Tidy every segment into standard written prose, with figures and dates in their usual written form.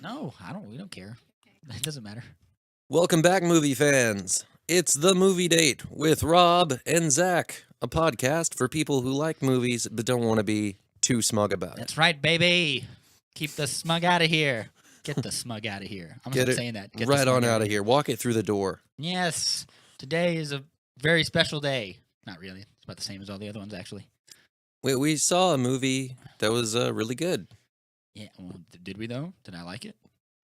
No, I don't. We don't care. It doesn't matter. Welcome back, movie fans. It's The Movie Date with Rob and Zach, a podcast for people who like movies but don't want to be too smug about it. That's right, baby. Keep the smug out of here. Get the smug out of here. I'm Get just it saying that. Get the right smug on out of here. Walk it through the door. Yes. Today is a very special day. Not really. It's about the same as all the other ones, actually. We saw a movie that was really good. Yeah. Well, did we, though? Did I like it?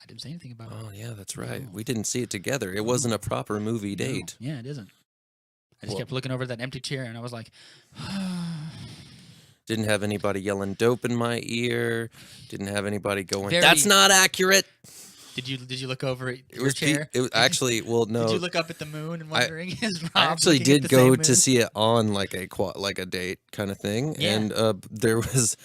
I didn't say anything about it. Oh, yeah, that's right. No. We didn't see it together. It wasn't a proper movie date. No. Yeah, it isn't. I just kept looking over that empty chair, and I was like, Didn't have anybody yelling dope in my ear. Didn't have anybody going, Very- that's not accurate. Did you look over at It your was chair? It was actually, well, no. Did you look up at the moon and wondering, is Rob I actually looking at did the go same to moon? see it on like a date kind of thing, Yeah. and there was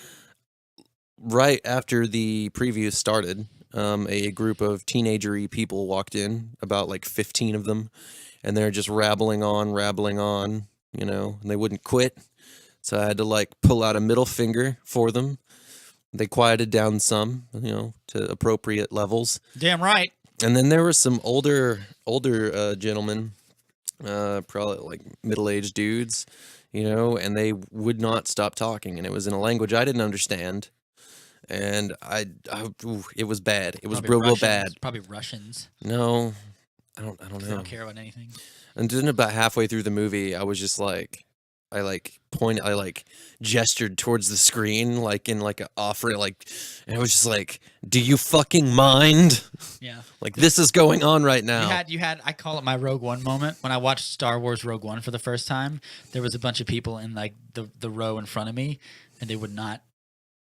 right after the preview started, a group of teenagery people walked in, about like 15 of them, and they're just rabbling on, and they wouldn't quit. So I had to like pull out a middle finger for them. They quieted down some, to appropriate levels. Damn right. And then there were some older gentlemen, probably like middle-aged dudes, and they would not stop talking, and it was in a language I didn't understand, and it was bad. It was Probably real bad. Probably Russians. No, I don't They know. don't care about anything. And then about halfway through the movie, I was just like, I gestured towards the screen, like in like an offer, like, and I was just like, do you fucking mind? Yeah. Like, this is going on right now. You had I call it my Rogue One moment. When I watched Star Wars Rogue One for the first time, there was a bunch of people in like the row in front of me, and they would not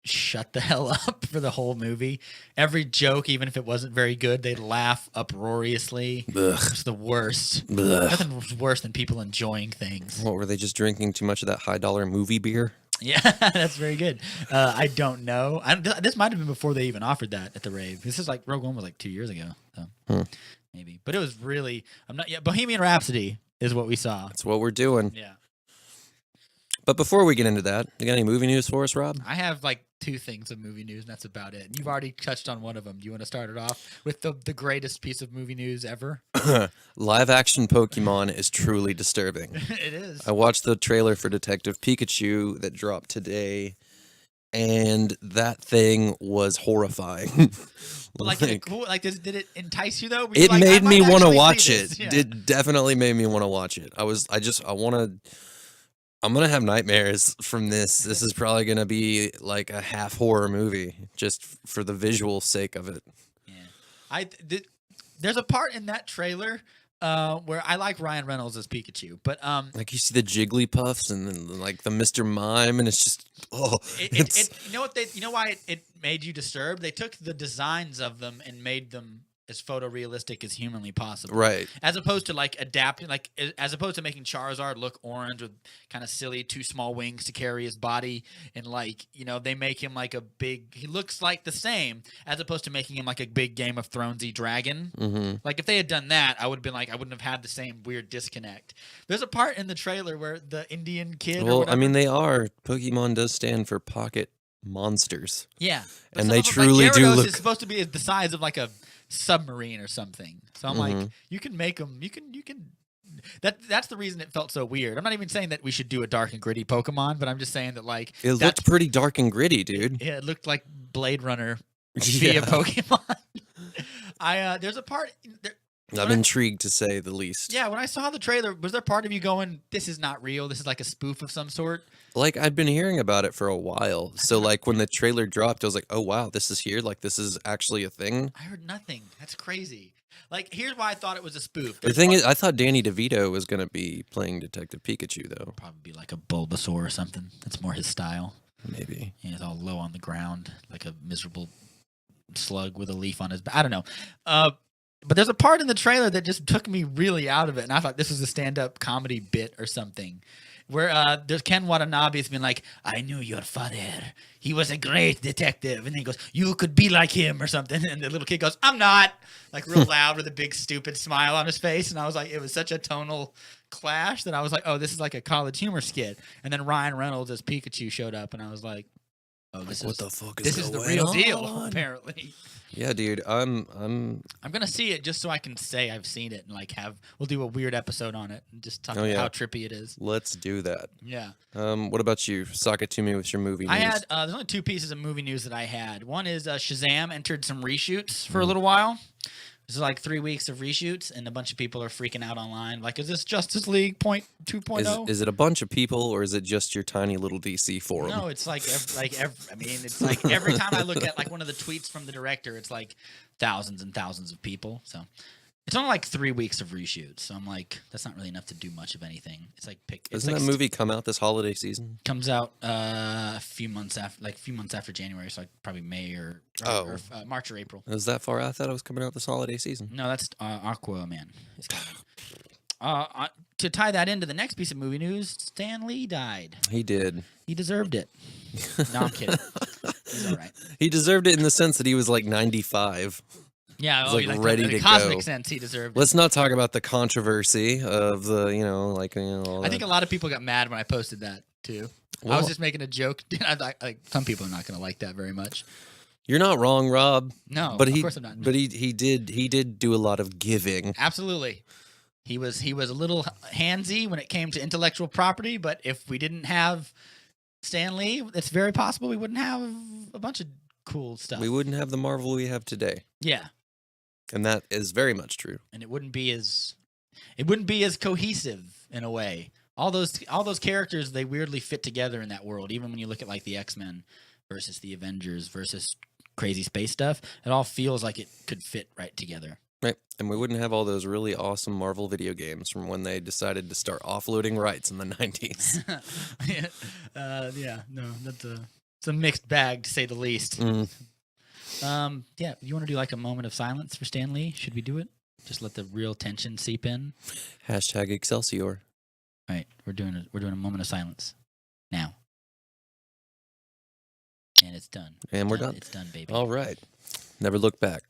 shut the hell up for the whole movie. Every joke, even if it wasn't very good, they'd laugh uproariously. Ugh. It's the worst. Ugh. Nothing was worse than people enjoying things. What, were they just drinking too much of that $high movie beer? Yeah, that's very good. I don't know. This might have been before they even offered that at the rave. This is like Rogue One was like 2 years ago, so maybe. But it was really Bohemian Rhapsody is what we saw. That's what we're doing. Yeah, But before we get into that, you got any movie news for us, Rob? I have like two things of movie news, and that's about it. You've already touched on one of them. Do you want to start it off with the greatest piece of movie news ever? Live action Pokemon is truly disturbing. It is. I watched the trailer for Detective Pikachu that dropped today, and that thing was horrifying. Like, is it cool? Like, did it entice you though? Were you It like, I made might me want to actually see watch this? it. Yeah. It definitely made me want to watch it. I'm going to have nightmares from this. This is probably going to be like a half horror movie just for the visual sake of it. Yeah, there's a part in that trailer where I like Ryan Reynolds as Pikachu, but Like you see the Jigglypuffs and then like the Mr. Mime, and it's just you know why it made you disturbed? They took the designs of them and made them as photorealistic as humanly possible. right. As opposed to like adapting, like as opposed to making Charizard look orange with kind of silly too small wings to carry his body, and like they make him like he looks like the same, as opposed to making him like a big Game of Thronesy dragon. Mm-hmm. Like if they had done that, I would have been like, I wouldn't have had the same weird disconnect. There's a part in the trailer where the Indian kid. Well, or I mean, Pokemon does stand for pocket monsters. yeah, but and some they of them, truly like do Gyarados look. is supposed to be the size of like a submarine or something. So I'm like, Mhm. you can make them. You can. That's the reason it felt so weird. I'm not even saying that we should do a dark and gritty Pokemon, but I'm just saying that like It looked pretty dark and gritty, dude. it looked like Blade Runner Yeah. via Pokemon. There's a part. I'm intrigued to say the least. Yeah, when I saw the trailer, was there part of you going, "This is not real. This is like a spoof of some sort"? Like, I've been hearing about it for a while. So, like, when the trailer dropped, I was like, oh, wow, this is here? Like, this is actually a thing? I heard nothing. That's crazy. Like, here's why I thought it was a spoof. The thing is, I thought Danny DeVito was going to be playing Detective Pikachu, though. Probably be like a Bulbasaur or something. That's more his style. Maybe. Yeah, he's all low on the ground, like a miserable slug with a leaf on his back. I don't know. But there's a part in the trailer that just took me really out of it, and I thought this was a stand-up comedy bit or something. Where there's Ken Watanabe's been like, I knew your father. He was a great detective. And then he goes, you could be like him or something. And the little kid goes, I'm not. Like real loud with a big stupid smile on his face. And I was like, it was such a tonal clash that I was like, oh, this is like a college humor skit. And then Ryan Reynolds as Pikachu showed up. And I was like, oh, What the fuck this is is the going real deal, on? apparently. Yeah, dude. I'm gonna see it just so I can say I've seen it and like we'll do a weird episode on it and just talk Oh, about yeah. how trippy it is. Let's do that. Yeah. What about you? Sock it to me with your movie news. I had there's only 2 pieces of movie news that I had. One is Shazam entered some reshoots for a little while. This is like 3 weeks of reshoots, and a bunch of people are freaking out online. Like, is this Justice League 2.0? Is it a bunch of people, or is it just your tiny little DC forum? No, it's like it's like every time I look at like one of the tweets from the director, it's like thousands and thousands of people. So it's only like 3 weeks of reshoots. So I'm like, that's not really enough to do much of anything. It's like Doesn't that movie come out this holiday season? Comes out a few months after January, so like probably May or March or April. Is that far out? I thought it was coming out this holiday season. No, that's Aquaman. To tie that into the next piece of movie news, Stan Lee died. He did. He deserved it. No, I'm kidding. He's all right. He deserved it in the sense that he was like 95. Yeah, He's like like ready the to cosmic go. sense, he deserved it. Let's not talk about the controversy of the, all I think a lot of people got mad when I posted that too. I was just making a joke. Like some people are not going to like that very much. You're not wrong, Rob. No, but of he, course I'm not. But he did do a lot of giving. Absolutely. He was a little handsy when it came to intellectual property, but if we didn't have Stan Lee, it's very possible we wouldn't have a bunch of cool stuff. We wouldn't have the Marvel we have today. Yeah. And that is very much true. And it wouldn't be as cohesive in a way. All those characters, they weirdly fit together in that world. Even when you look at like the X-Men versus the Avengers versus crazy space stuff, it all feels like it could fit right together. Right. And we wouldn't have all those really awesome Marvel video games from when they decided to start offloading rights in the 90s. It's a mixed bag to say the least. Mm. Yeah, you want to do like a moment of silence for Stan Lee? Should we do it? Just let the real tension seep in. Hashtag Excelsior. All right, we're doing a moment of silence now, and it's done. And we're done. It's done, baby. All right. Never look back.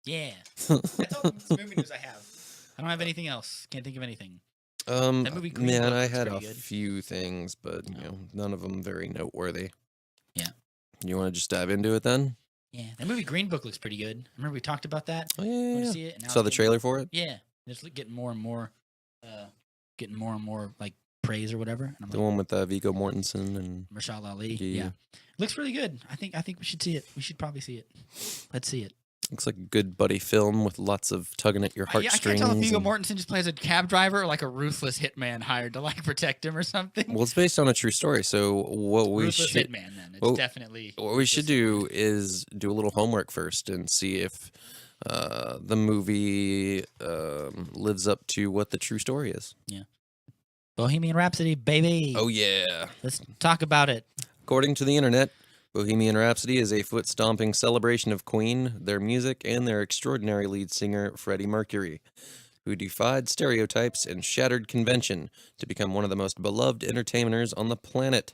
Yeah, that's all the movie news I have. I don't have anything else. Can't think of anything. That movie Green Book I looks had a pretty good. few things, but none of them very noteworthy. Yeah. You want to just dive into it then? Yeah, that movie Green Book looks pretty good. Remember we talked about that? Oh Wanted yeah. to see it, and now Saw it's the getting- trailer for it. Yeah, it's getting more and more, like praise or whatever. And I'm The like, one with Viggo Mortensen and Marshall Ali. Yeah. Yeah, looks really good. I think we should see it. We should probably see it. Let's see it. looks like a good buddy film with lots of tugging at your Yeah, I heartstrings. can't tell if Viggo and- Mortensen just plays a cab driver or like a ruthless hitman hired to like protect him or something. Well, it's based on a true story, so what we Ruthless should hitman. Then it's well, definitely what we should do is do a little homework first and see if the movie lives up to what the true story is. Bohemian Rhapsody, baby. Oh yeah. Let's talk about it. According to the internet, Bohemian Rhapsody is a foot-stomping celebration of Queen, their music, and their extraordinary lead singer, Freddie Mercury, who defied stereotypes and shattered convention to become one of the most beloved entertainers on the planet.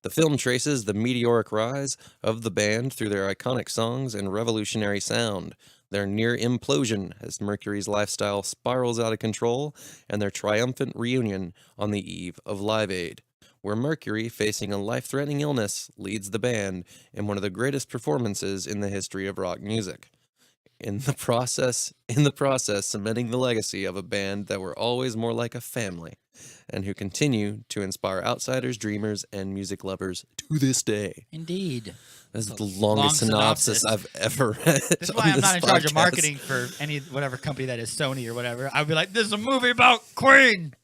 The film traces the meteoric rise of the band through their iconic songs and revolutionary sound, their near implosion as Mercury's lifestyle spirals out of control, and their triumphant reunion on the eve of Live Aid, where Mercury, facing a life-threatening illness, leads the band in one of the greatest performances in the history of rock music. In the process, cementing the legacy of a band that were always more like a family, and who continue to inspire outsiders, dreamers, and music lovers to this day. Indeed. This is That's the a longest long synopsis I've ever read. This is why I'm not in charge of marketing for any whatever company that is Sony or whatever. I'd be like, this is a movie about Queen.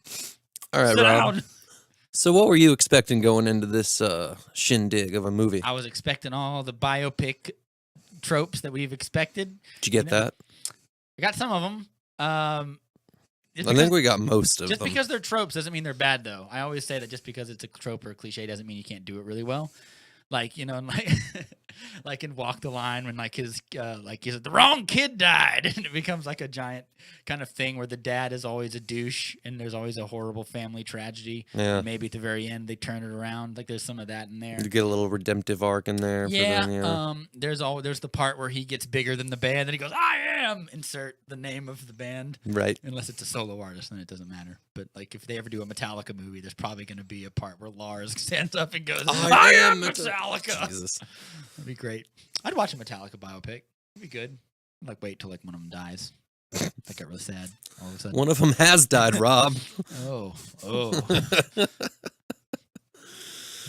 All right, Sit Rob. down. So what were you expecting going into this shindig of a movie? I was expecting all the biopic tropes that we've expected. Did you get that? I got some of them. I think we got most of just them. because they're tropes doesn't mean they're bad, though. I always say that just because it's a trope or a cliche doesn't mean you can't do it really well. Like, and like in Walk the Line when like his the wrong kid died, and it becomes like a giant kind of thing where the dad is always a douche and there's always a horrible family tragedy. Yeah. And maybe at the very end they turn it around. Like there's some of that in there. You get a little redemptive arc in there. Yeah. For them, There's the part where he gets bigger than the band and he goes, "I am." Insert the name of the band. right. Unless it's a solo artist, then it doesn't matter. But like if they ever do a Metallica movie, there's probably going to be a part where Lars stands up and goes, "I am Metallica." Jesus. That'd be great. I'd watch a Metallica biopic. It'd be good. I'd like wait till like one of them dies. That got really sad all of a sudden. One of them has died, Rob. Oh.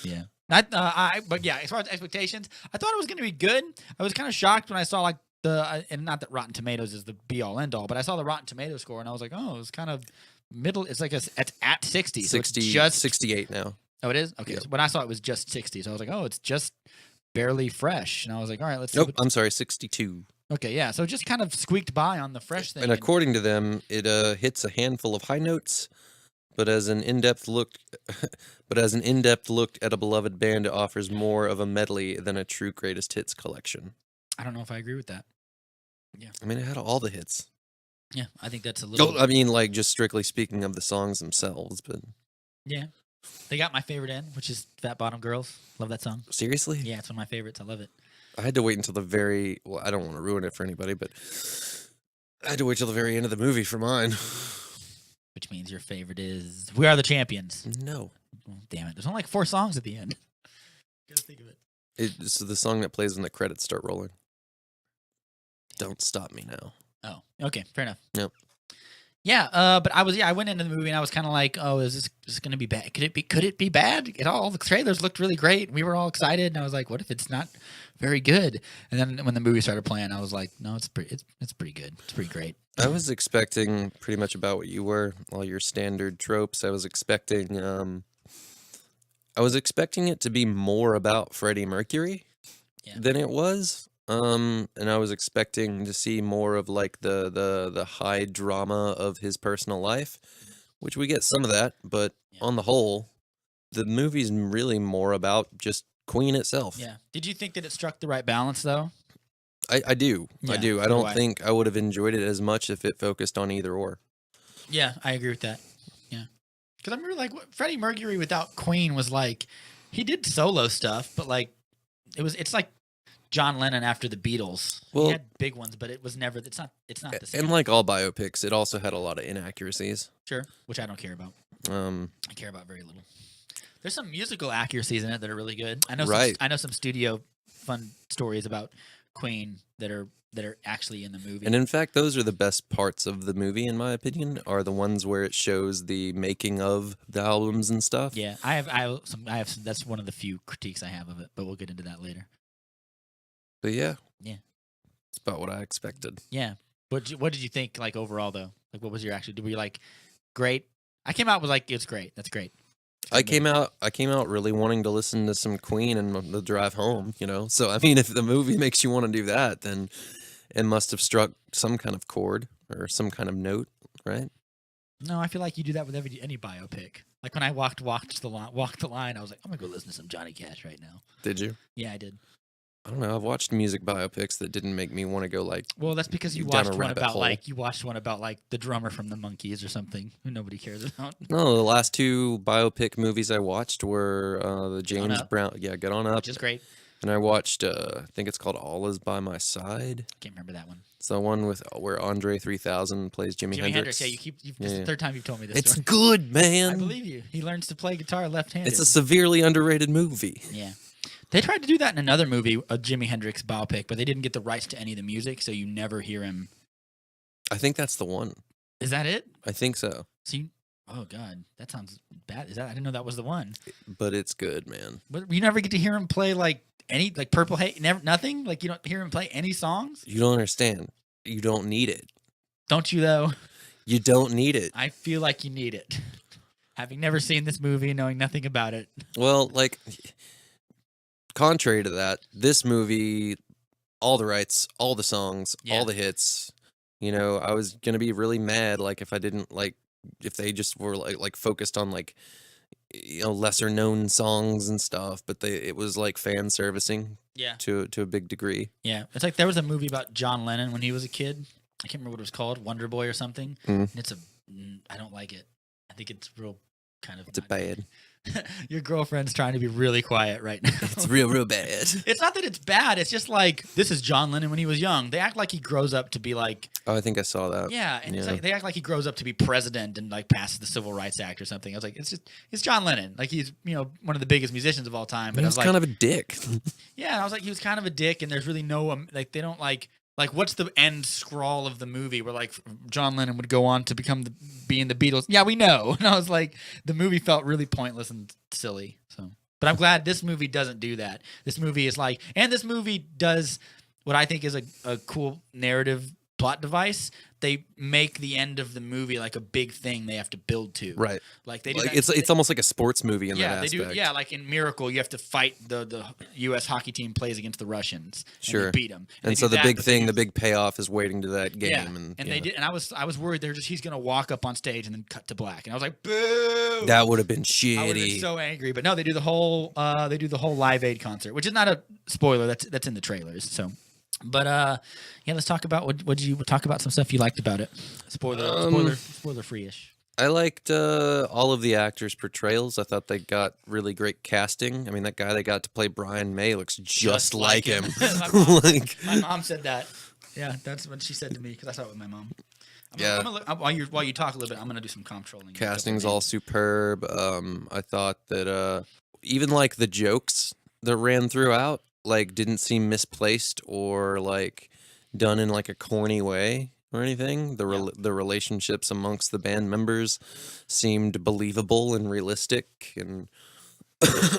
Yeah. But yeah, as far as expectations, I thought it was going to be good. I was kind of shocked when I saw like and not that Rotten Tomatoes is the be all end all, but I saw the Rotten Tomatoes score and I was like, oh, it's kind of middle. It's like it's at 60. 60, so it's just 68 now. Oh, it is? Okay. Yep. So when I saw it was just 60. So I was like, oh, it's just barely fresh. And I was like, all right, let's see. Nope, I'm sorry, 62. Okay, yeah. So it just kind of squeaked by on the fresh thing. And according to them, it hits a handful of high notes, but as an in-depth look at a beloved band, it offers more of a medley than a true greatest hits collection. I don't know if I agree with that. Yeah. I mean, it had all the hits. Yeah, I think that's a little... I mean, like, just strictly speaking of the songs themselves, but... Yeah. They got my favorite end, which is Fat Bottom Girls. Love that song. Seriously? Yeah, it's one of my favorites. I love it. I had to wait until the very... Well, I don't want to ruin it for anybody, but... I had to wait till the very end of the movie for mine. Which means your favorite is We Are the Champions. No. Oh, damn it. There's only like 4 songs at the end. Gotta think of it. It's the song that plays when the credits start rolling. Don't Stop Me Now. Oh, okay. Fair enough. Yep. Yeah, but I went into the movie and I was kind of like, oh, is this going to be bad? Could it be bad? All the trailers looked really great. We were all excited, and I was like, what if it's not very good? And then when the movie started playing, I was like, no, it's pretty good. It's pretty great. I was expecting pretty much about what you were, all your standard tropes. I was expecting it to be more about Freddie Mercury than it was. And I was expecting to see more of like the high drama of his personal life, which we get some of that, but on the whole, the movie's really more about just Queen itself. Yeah. Did you think that it struck the right balance though? I do. Yeah, I do. I don't think I would have enjoyed it as much if it focused on either or. Yeah, I agree with that. Yeah. Because I remember like Freddie Mercury without Queen was like, he did solo stuff, but like it's like John Lennon after the Beatles. Well, he had big ones, but it's not the same. And like all biopics, it also had a lot of inaccuracies. Sure, which I don't care about. I care about very little. There's some musical accuracies in it that are really good. I know some studio fun stories about Queen that are actually in the movie. And in fact, those are the best parts of the movie, in my opinion, are the ones where it shows the making of the albums and stuff. Yeah, I have some. That's one of the few critiques I have of it, but we'll get into that later. But yeah, it's about what I expected. Yeah, what did you think? Like overall, though, like what was your actually? Were you like great? I came out with like it's great. That's great. I came out really wanting to listen to some Queen and the drive home. So I mean, if the movie makes you want to do that, then it must have struck some kind of chord or some kind of note, right? No, I feel like you do that with any biopic. Like when I walked the line, I was like, I'm gonna go listen to some Johnny Cash right now. Did you? Yeah, I did. I don't know. I've watched music biopics that didn't make me want to go like. Well, that's because you watched one about like the drummer from the Monkees or something who nobody cares about. No, the last 2 biopic movies I watched were the James Brown. Yeah, Get On Up, which is great. And I watched, I think it's called All Is by My Side. Can't remember that one. It's the one where Andre 3000 plays Jimi Hendrix. Yeah, this is the third time you've told me this. It's good, man. I believe you. He learns to play guitar left-handed. It's a severely underrated movie. Yeah. They tried to do that in another movie, a Jimi Hendrix biopic, but they didn't get the rights to any of the music, so you never hear him. I think that's the one. Is that it? I think so. Oh God, that sounds bad. I didn't know that was the one. But it's good, man. But you never get to hear him play like Purple Haze, nothing. Like you don't hear him play any songs. You don't understand. You don't need it. Don't you though? You don't need it. I feel like you need it. Having never seen this movie, knowing nothing about it. Well, like. Contrary to that, this movie, all the rights, all the songs, all the hits, I was going to be really mad, like, if I didn't, like, if they just were, like focused on, like, lesser-known songs and stuff, but it was, like, fan servicing to a big degree. Yeah. It's like there was a movie about John Lennon when he was a kid. I can't remember what it was called, Wonder Boy or something. And I don't like it. I think it's real kind of... It's bad. Your girlfriend's trying to be really quiet right now. It's real bad. It's not that it's bad. It's just like, this is John Lennon when he was young. They act like he grows up to be like, Oh, I think I saw that. yeah, and it's like they act like he grows up to be president and like passes the Civil Rights Act or something. I was like, it's John Lennon. Like he's one of the biggest musicians of all time. But He I was was like, kind of a dick. yeah, I was like, he was kind of a dick, and there's really no like they don't like what's the end scrawl of the movie where like John Lennon would go on to be in the Beatles? Yeah, we know. And I was like, the movie felt really pointless and silly. So, but I'm glad this movie doesn't do that. This movie is like, and this movie does what I think is a cool narrative plot device. They make the end of the movie like a big thing they have to build to. Right. Like they do. Like that, it's almost like a sports movie in yeah, that they aspect. do. Yeah, like in Miracle, you have to fight the U.S. hockey team plays against the Russians. Sure. And they beat them. And so the big thing, the big payoff is waiting to that game. Yeah, and they did. And I was worried he's gonna walk up on stage and then cut to black. And I was like, boo. That would have been I would have been shitty. so angry. But no, they do the whole Live Aid concert, which is not a spoiler. That's in the trailers. So. But yeah, let's talk about what you talk about some stuff you liked about it. Spoiler free-ish. I liked all of the actors' portrayals. I thought they got really great casting. I mean, that guy they got to play Brian May looks just like him. My mom said that. Yeah, that's what she said to me because I saw it with my mom. I'm gonna while you talk a little bit, I'm gonna do some comp trolling. Casting's all superb. I thought that even like the jokes that ran throughout like didn't seem misplaced or like done in like a corny way or anything. The relationships amongst the band members seemed believable and realistic, and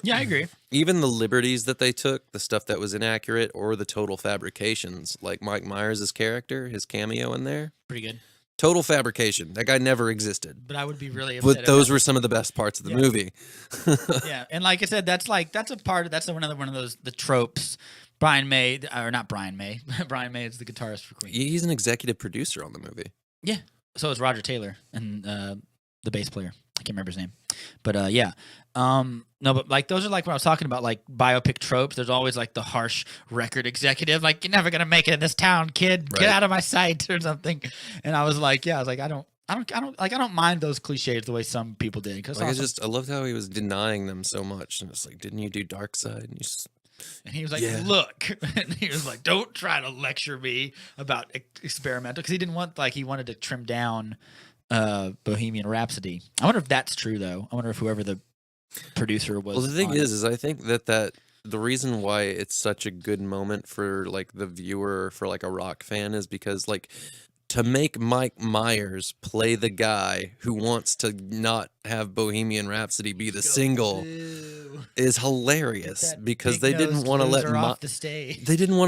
yeah, I agree. even the liberties that they took, the stuff that was inaccurate or the total fabrications, like Mike Myers' character, his cameo in there, Pretty good. total fabrication. That guy never existed. But I would be really upset. But those were some of the best parts of the movie. Yeah, and like I said, that's a part of one of those the tropes. Brian May, or not Brian May. Brian May is the guitarist for Queen. He's an executive producer on the movie. Yeah. So is Roger Taylor and the bass player. I can't remember his name, but yeah. No, but like those are like what I was talking about, like biopic tropes. There's always like the harsh record executive, like you're never gonna make it in this town, kid. Get out of my sight or something. And I was like, I don't mind those cliches the way some people did. Because like I loved how he was denying them so much, and it's like, didn't you do Dark Side? And he was like, look, and he was like, don't try to lecture me about experimental, because he wanted to trim down Bohemian Rhapsody. I wonder if that's true though. I wonder if whoever the producer was. Well, the thing is I think that the reason why it's such a good moment for like the viewer, for like a rock fan, is because like to make Mike Myers play the guy who wants to not have Bohemian Rhapsody be the single is hilarious, because they didn't want to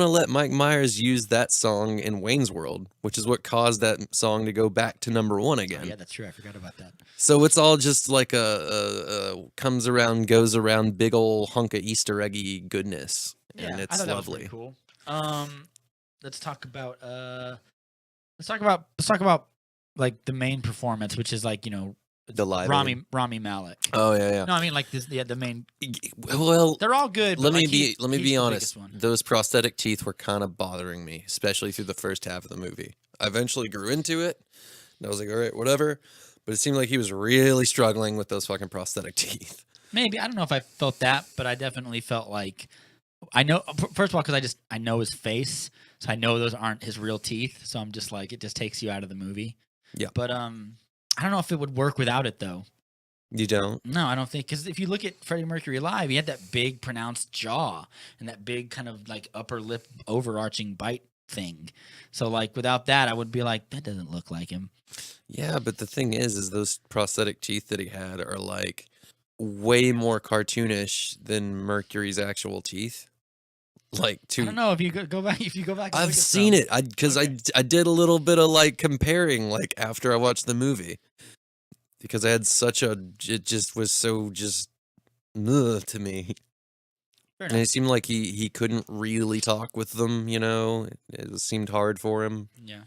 let Mike Myers use that song in Wayne's World, which is what caused that song to go back to #1 again. Oh, yeah, that's true. I forgot about that. So it's all just like a comes around, goes around, big ol' hunk of Easter eggy goodness, and it's lovely. Cool. Let's talk about like the main performance, which is like the live Rami Malek. Oh yeah. No, I mean like this. Yeah, the main. Well, they're all good. Let but me be honest. One. Those prosthetic teeth were kind of bothering me, especially through the first half of the movie. I eventually grew into it, and I was like, all right, whatever. But it seemed like he was really struggling with those fucking prosthetic teeth. Maybe, I don't know if I felt that, but I definitely felt like I know. First of all, because I know his face, so I know those aren't his real teeth. So I'm just like, it just takes you out of the movie. Yeah. But I don't know if it would work without it though. You don't? No, I don't think, because if you look at Freddie Mercury live, he had that big pronounced jaw and that big kind of like upper lip overarching bite thing. So like without that, I would be like, that doesn't look like him. Yeah, but the thing is those prosthetic teeth that he had are like way more cartoonish than Mercury's actual teeth. Like I don't know if you go back. If you go back, and I've look at seen some. it because I did a little bit of like comparing like after I watched the movie, because I had it just was so just to me. Fair And enough. it seemed like he couldn't really talk with them, it seemed hard for him. Yeah.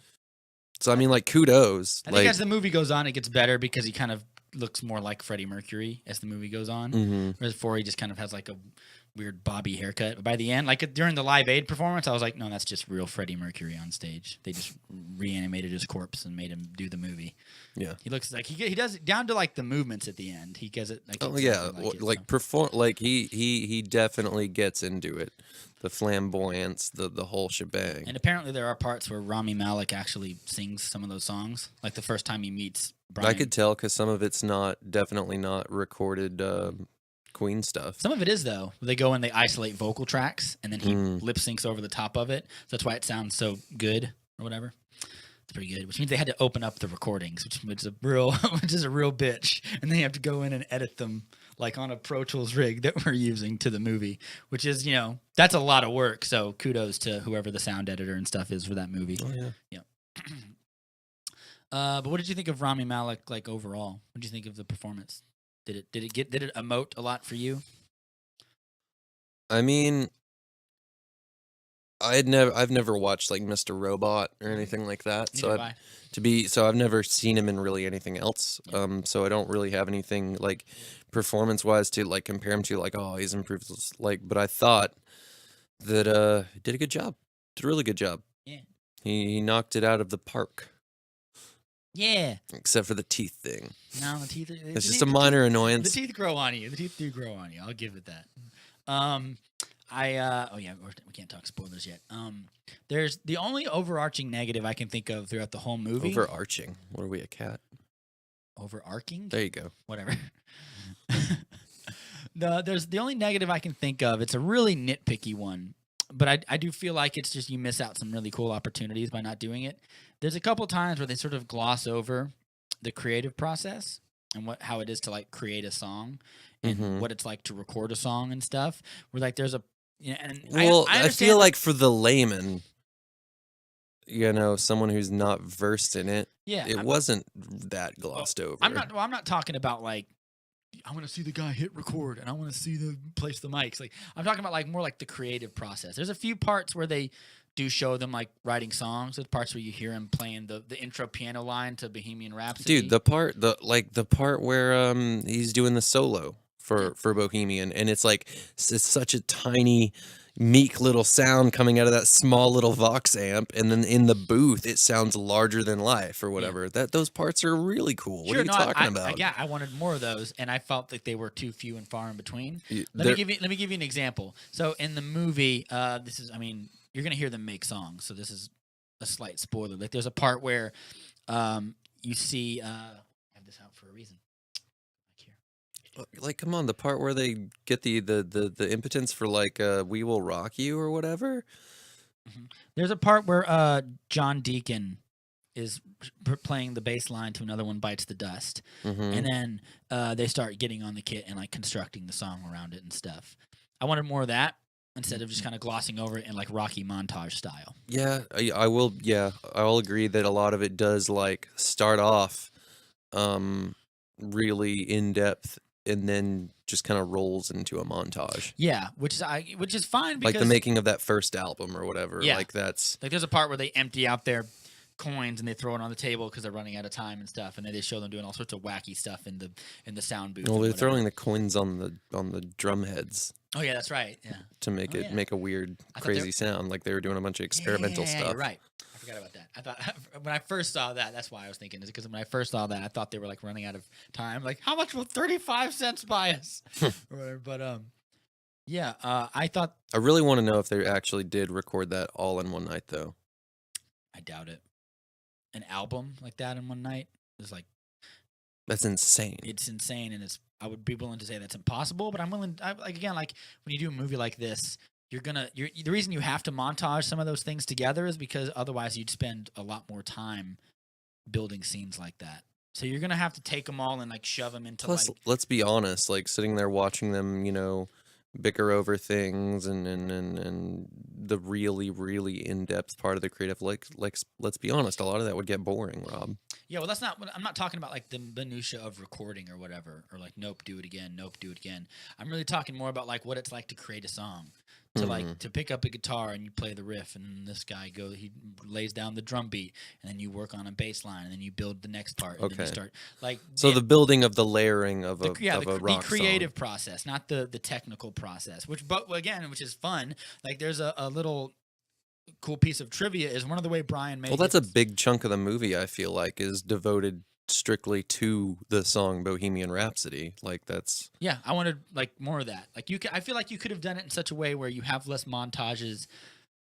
So I mean, like, kudos. I think as the movie goes on, it gets better because he kind of looks more like Freddie Mercury as the movie goes on. Mhm. Whereas before, he just kind of has like a weird bobby haircut. But by the end, like during the Live Aid performance, I was like, no, that's just real Freddie Mercury on stage. They just reanimated his corpse and made him do the movie. Yeah. He looks like he does it down to like the movements at the end. He does it like Oh yeah, like perform like he definitely gets into it. The flamboyance, the whole shebang. And apparently there are parts where Rami Malek actually sings some of those songs. Like the first time he meets Brian. I could tell because some of it's definitely not recorded Queen stuff. Some of it is though. They go and they isolate vocal tracks, and then he lip syncs over the top of it. So that's why it sounds so good or whatever. It's pretty good. Which means they had to open up the recordings, which is a real bitch, and they have to go in and edit them like on a Pro Tools rig that we're using to the movie, which is, that's a lot of work. So kudos to whoever the sound editor and stuff is for that movie. Oh, yeah. But what did you think of Rami Malek, like overall? What did you think of the performance? Did it emote a lot for you? I mean, I've never watched like Mr. Robot or anything like that. So I've never seen him in really anything else. Yeah. So I don't really have anything like performance wise to like compare him to, like, oh, he's improved, like, but I thought that he did a good job. Did a really good job. Yeah. He knocked it out of the park. Yeah. Except for the teeth thing. No, the teeth. It's just a minor annoyance. The teeth grow on you. The teeth do grow on you. I'll give it that. We can't talk spoilers yet. There's the only overarching negative I can think of throughout the whole movie. Overarching. What are we, a cat? Overarching? There you go. Whatever. There's the only negative I can think of. It's a really nitpicky one, but I do feel like it's just you miss out some really cool opportunities by not doing it. There's a couple times where they sort of gloss over the creative process and how it is to like create a song and what it's like to record a song and stuff. Where like there's I feel like for the layman, someone who's not versed in it, it wasn't that glossed over. I'm not talking about like I want to see the guy hit record and I want to see the place the mics. Like I'm talking about like more like the creative process. There's a few parts where they do show them like writing songs. There's parts where you hear him playing the intro piano line to Bohemian Rhapsody. Dude, the part where he's doing the solo for Bohemian, and it's like it's such a tiny, meek little sound coming out of that small little Vox amp, and then in the booth it sounds larger than life or whatever. Yeah. Those parts are really cool. What are you talking about? I wanted more of those, and I felt like they were too few and far in between. Let me give you an example. So in the movie, you're gonna hear them make songs, so this is a slight spoiler. Like there's a part where you see I have this out for a reason. Like, come on, the part where they get the impotence for like "We Will Rock You" or whatever. Mm-hmm. There's a part where John Deacon is playing the bass line to Another One Bites the Dust, and then they start getting on the kit and like constructing the song around it and stuff. I wanted more of that instead of just kind of glossing over it in like Rocky montage style. Yeah, I will. Yeah, I'll agree that a lot of it does like start off really in depth, and then just kind of rolls into a montage. Yeah, which is fine because like the making of that first album or whatever. Yeah, like that's like there's a part where they empty out their coins and they throw it on the table because they're running out of time and stuff, and then they show them doing all sorts of wacky stuff in the sound booth. Well, they're throwing the coins on the drum heads. Oh yeah, that's right. Yeah, to make make a weird, crazy sound, like they were doing a bunch of experimental stuff. You're right. I forgot about that. I thought when I first saw that, that's why I was thinking, is because when I first saw that, I thought they were like running out of time. Like, how much will 35 cents buy us? Or whatever. But I thought I really want to know if they actually did record that all in one night, though. I doubt it. An album like that in one night is like that's insane. It's insane, and I would be willing to say that's impossible. But I'm willing. When you do a movie like this. The reason you have to montage some of those things together is because otherwise you'd spend a lot more time building scenes like that. So you're gonna have to take them all and like shove them into. Plus, let's be honest, like sitting there watching them, bicker over things and the really, really in-depth part of the creative, like let's be honest, a lot of that would get boring, Rob. Yeah, well, I'm not talking about like the minutia of recording or whatever, or like nope, do it again, nope, do it again. I'm really talking more about like what it's like to create a song. to like to pick up a guitar and you play the riff, and this guy he lays down the drum beat, and then you work on a bass line, and then you build the next part, and then you start like So the building of the layering of a rock creative song. process, not the technical process. Which is fun. Like there's a little cool piece of trivia is one of the way Brian May. Well, that's a big chunk of the movie. I feel like is devoted strictly to the song Bohemian Rhapsody. Like that's I wanted like more of that. Like I feel like you could have done it in such a way where you have less montages,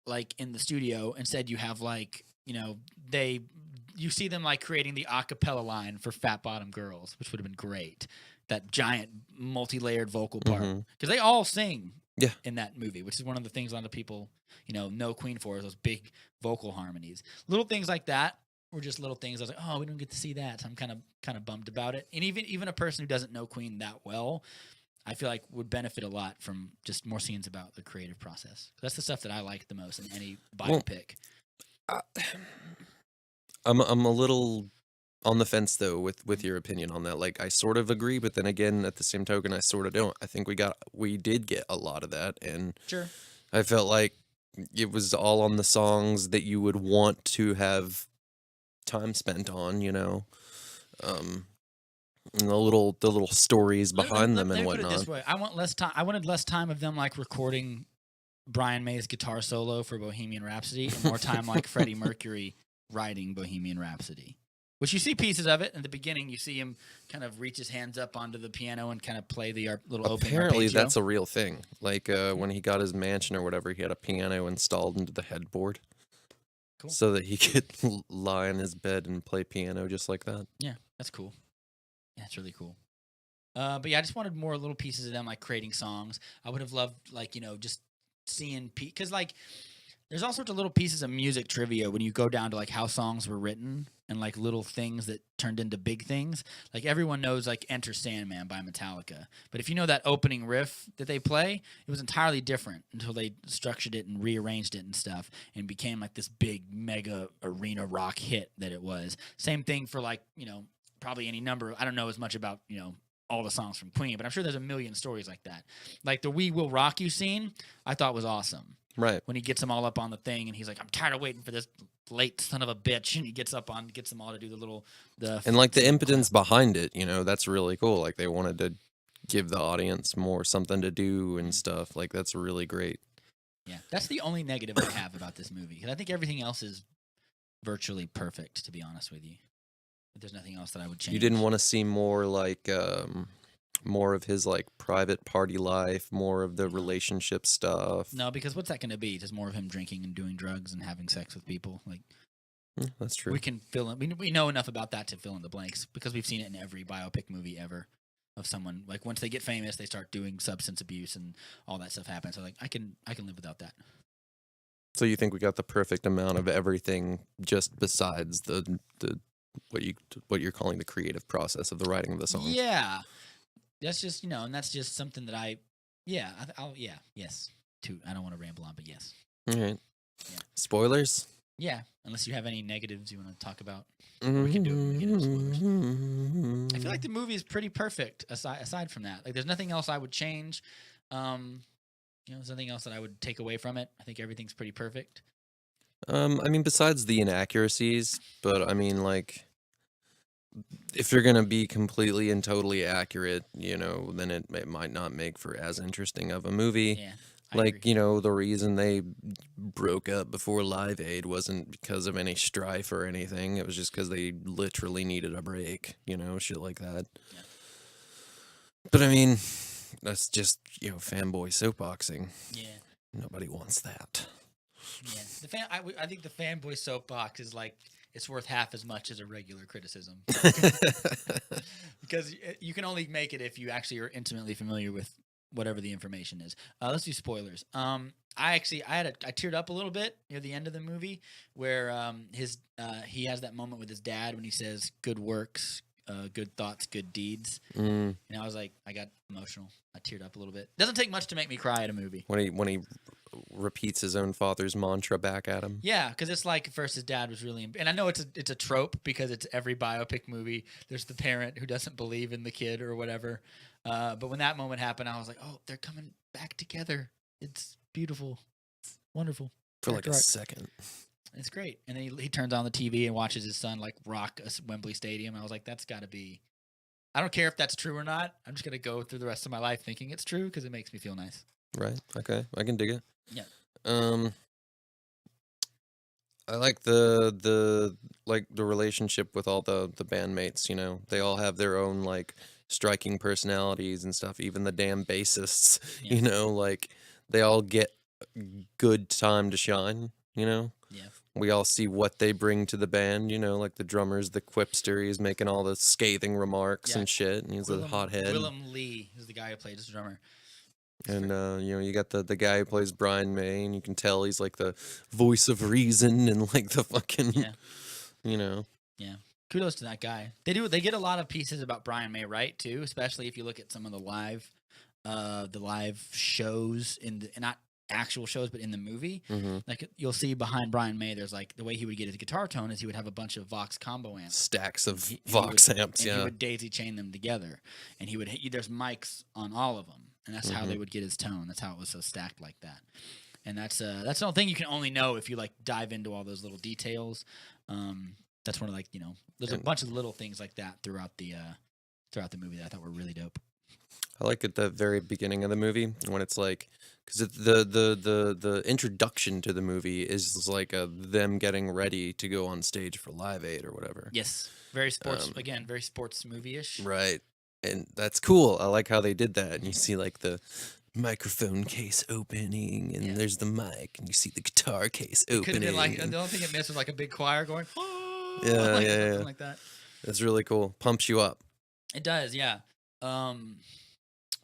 like in the studio. Instead, you have like you see them like creating the a cappella line for Fat Bottom Girls, which would have been great. That giant multi-layered vocal part because they all sing in that movie, which is one of the things a lot of people know Queen for is those big vocal harmonies. Little things like that were just little things. I was like, oh, we don't get to see that. So I'm kind of bummed about it. And even a person who doesn't know Queen that well, I feel like would benefit a lot from just more scenes about the creative process. That's the stuff that I like the most in any biopic. I'm a little on the fence though with your opinion on that. Like I sort of agree, but then again, at the same token, I sort of don't. I think we did get a lot of that, and sure, I felt like it was all on the songs that you would want to have time spent on, and the little stories behind them and whatnot. Put it this way: I want less time. I wanted less time of them like recording Brian May's guitar solo for Bohemian Rhapsody, and more time like Freddie Mercury writing Bohemian Rhapsody. Which you see pieces of it in the beginning. You see him kind of reach his hands up onto the piano and kind of play the little opening. Apparently, that's a real thing. Like when he got his mansion or whatever, he had a piano installed into the headboard. Cool. So that he could lie in his bed and play piano just like that. Yeah, that's cool. Yeah, it's really cool. But yeah, I just wanted more little pieces of them like creating songs. I would have loved like just seeing because like there's all sorts of little pieces of music trivia when you go down to like how songs were written and like little things that turned into big things. Like everyone knows like Enter Sandman by Metallica. But if you know that opening riff that they play, it was entirely different until they structured it and rearranged it and stuff and became like this big mega arena rock hit that it was. Same thing for like, probably any number. I don't know as much about, all the songs from Queen, but I'm sure there's a million stories like that. Like the We Will Rock You scene, I thought was awesome. Right. When he gets them all up on the thing and he's like, I'm tired of waiting for this late son of a bitch. And he gets them all to do and like the impotence behind it, that's really cool. Like they wanted to give the audience more something to do and stuff. Like that's really great. Yeah. That's the only negative I have about this movie. Because I think everything else is virtually perfect, to be honest with you. But there's nothing else that I would change. You didn't want to see more like, more of his like private party life, more of the relationship stuff. No, because what's that going to be? Just more of him drinking and doing drugs and having sex with people. Like that's true. We can fill in. We know enough about that to fill in the blanks because we've seen it in every biopic movie ever of someone like once they get famous, they start doing substance abuse and all that stuff happens. So like I can live without that. So you think we got the perfect amount of everything, just besides the what you're calling the creative process of the writing of the song? Yeah. That's just, and that's just something that yes. I don't want to ramble on, but yes. All right. Yeah. Spoilers? Yeah, unless you have any negatives you want to talk about. We can do it when we get into spoilers. I feel like the movie is pretty perfect aside from that. Like there's nothing else I would change. There's nothing else that I would take away from it. I think everything's pretty perfect. I mean, besides the inaccuracies, but I mean, like, if you're gonna be completely and totally accurate, then it might not make for as interesting of a movie. Yeah, like, agree. The reason they broke up before Live Aid wasn't because of any strife or anything. It was just because they literally needed a break, shit like that. Yeah. But I mean, that's just, fanboy soapboxing. Yeah. Nobody wants that. Yeah. I think the fanboy soapbox is like, it's worth half as much as a regular criticism. Because you can only make it if you actually are intimately familiar with whatever the information is. Let's do spoilers. I teared up a little bit near the end of the movie where he has that moment with his dad when he says good works, good thoughts, good deeds. And I was like, I got emotional. I teared up a little bit. Doesn't take much to make me cry at a movie. When he repeats his own father's mantra back at him. Yeah, because it's like at first his dad was really, and I know it's a trope because it's every biopic movie. There's the parent who doesn't believe in the kid or whatever. But when that moment happened, I was like, oh, they're coming back together. It's beautiful, it's wonderful. For like a Character arc. second. It's great. And then he turns on the TV and watches his son like rock a Wembley Stadium. I was like, that's got to be. I don't care if that's true or not. I'm just gonna go through the rest of my life thinking it's true because it makes me feel nice. Right. Okay. I can dig it. Yeah. I like the relationship with all the bandmates, you know. They all have their own like striking personalities and stuff, even the damn bassists, Yeah. you know, like they all get good time to shine, you know. Yeah. We all see what they bring to the band, you know, like the drummer's the quipster, he's making all the scathing remarks Yeah. and shit, and he's a hothead. Willem Lee is the guy who played as drummer. And you know, you got the guy who plays Brian May, and you can tell he's like the voice of reason and like the fucking, you know. Yeah, kudos to that guy. They get a lot of pieces about Brian May right too, especially if you look at some of the live shows not actual shows, but in the movie. Mm-hmm. Like you'll see behind Brian May, there's like the way he would get his guitar tone is he would have a bunch of Vox combo amps, Stacks of Vox amps, and he would daisy chain them together, and he would there's mics on all of them. And that's how they would get his tone. That's how it was so stacked like that. And that's the only thing you can only know if you like dive into all those little details. That's one of like, you know, there's a bunch of little things like that throughout the movie that I thought were really dope. I like at the very beginning of the movie when it's like, because the introduction to the movie is like them getting ready to go on stage for Live Aid or whatever. Yes, very sports very sports movie-ish. Right. And that's cool. I like how they did that. And you see like the microphone case opening, and there's the mic, and you see the guitar case opening. Could have been like the only thing it missed was like a big choir going, oh, yeah, something like that. It's really cool. Pumps you up. It does, yeah.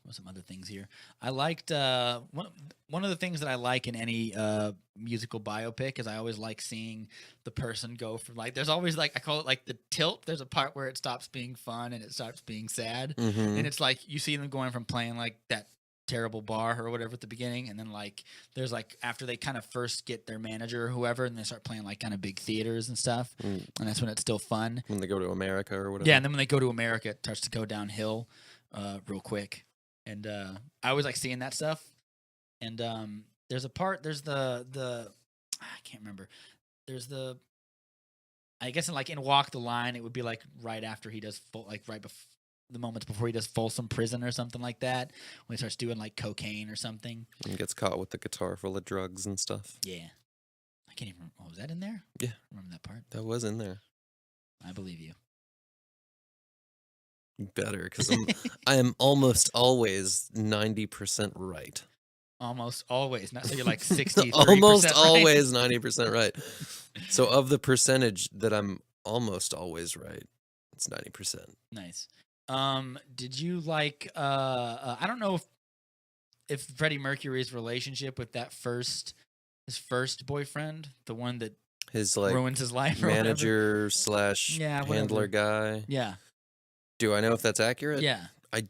What's some other things here? I liked one of the things that I like in any musical biopic is I always like seeing the person go from like there's always like I call it like the tilt. There's a part where it stops being fun and it starts being sad, and it's like you see them going from playing like that terrible bar or whatever at the beginning, and then like there's like after they kind of first get their manager or whoever, and they start playing like kind of big theaters and stuff, and that's when it's still fun. When they go to America or whatever. Yeah, and then when they go to America, it starts to go downhill real quick. And I always like seeing that stuff. And there's the I can't remember. There's I guess in Walk the Line, it would be like right after he does the moments before he does Folsom Prison or something like that, when he starts doing like cocaine or something. And gets caught with the guitar full of drugs and stuff. Yeah. I can't even remember. Oh, was that in there? Yeah. I remember that part. That was in there. I believe you. Better, because I am almost always 90% right. Almost always. Not so you're like 63%. Almost always 90% right. So of the percentage that I'm almost always right, it's 90%. Nice. Did you like I don't know if Freddie Mercury's relationship with his first boyfriend, the one that his like ruins his life, manager / handler guy. Yeah. Do I know if that's accurate? Yeah. I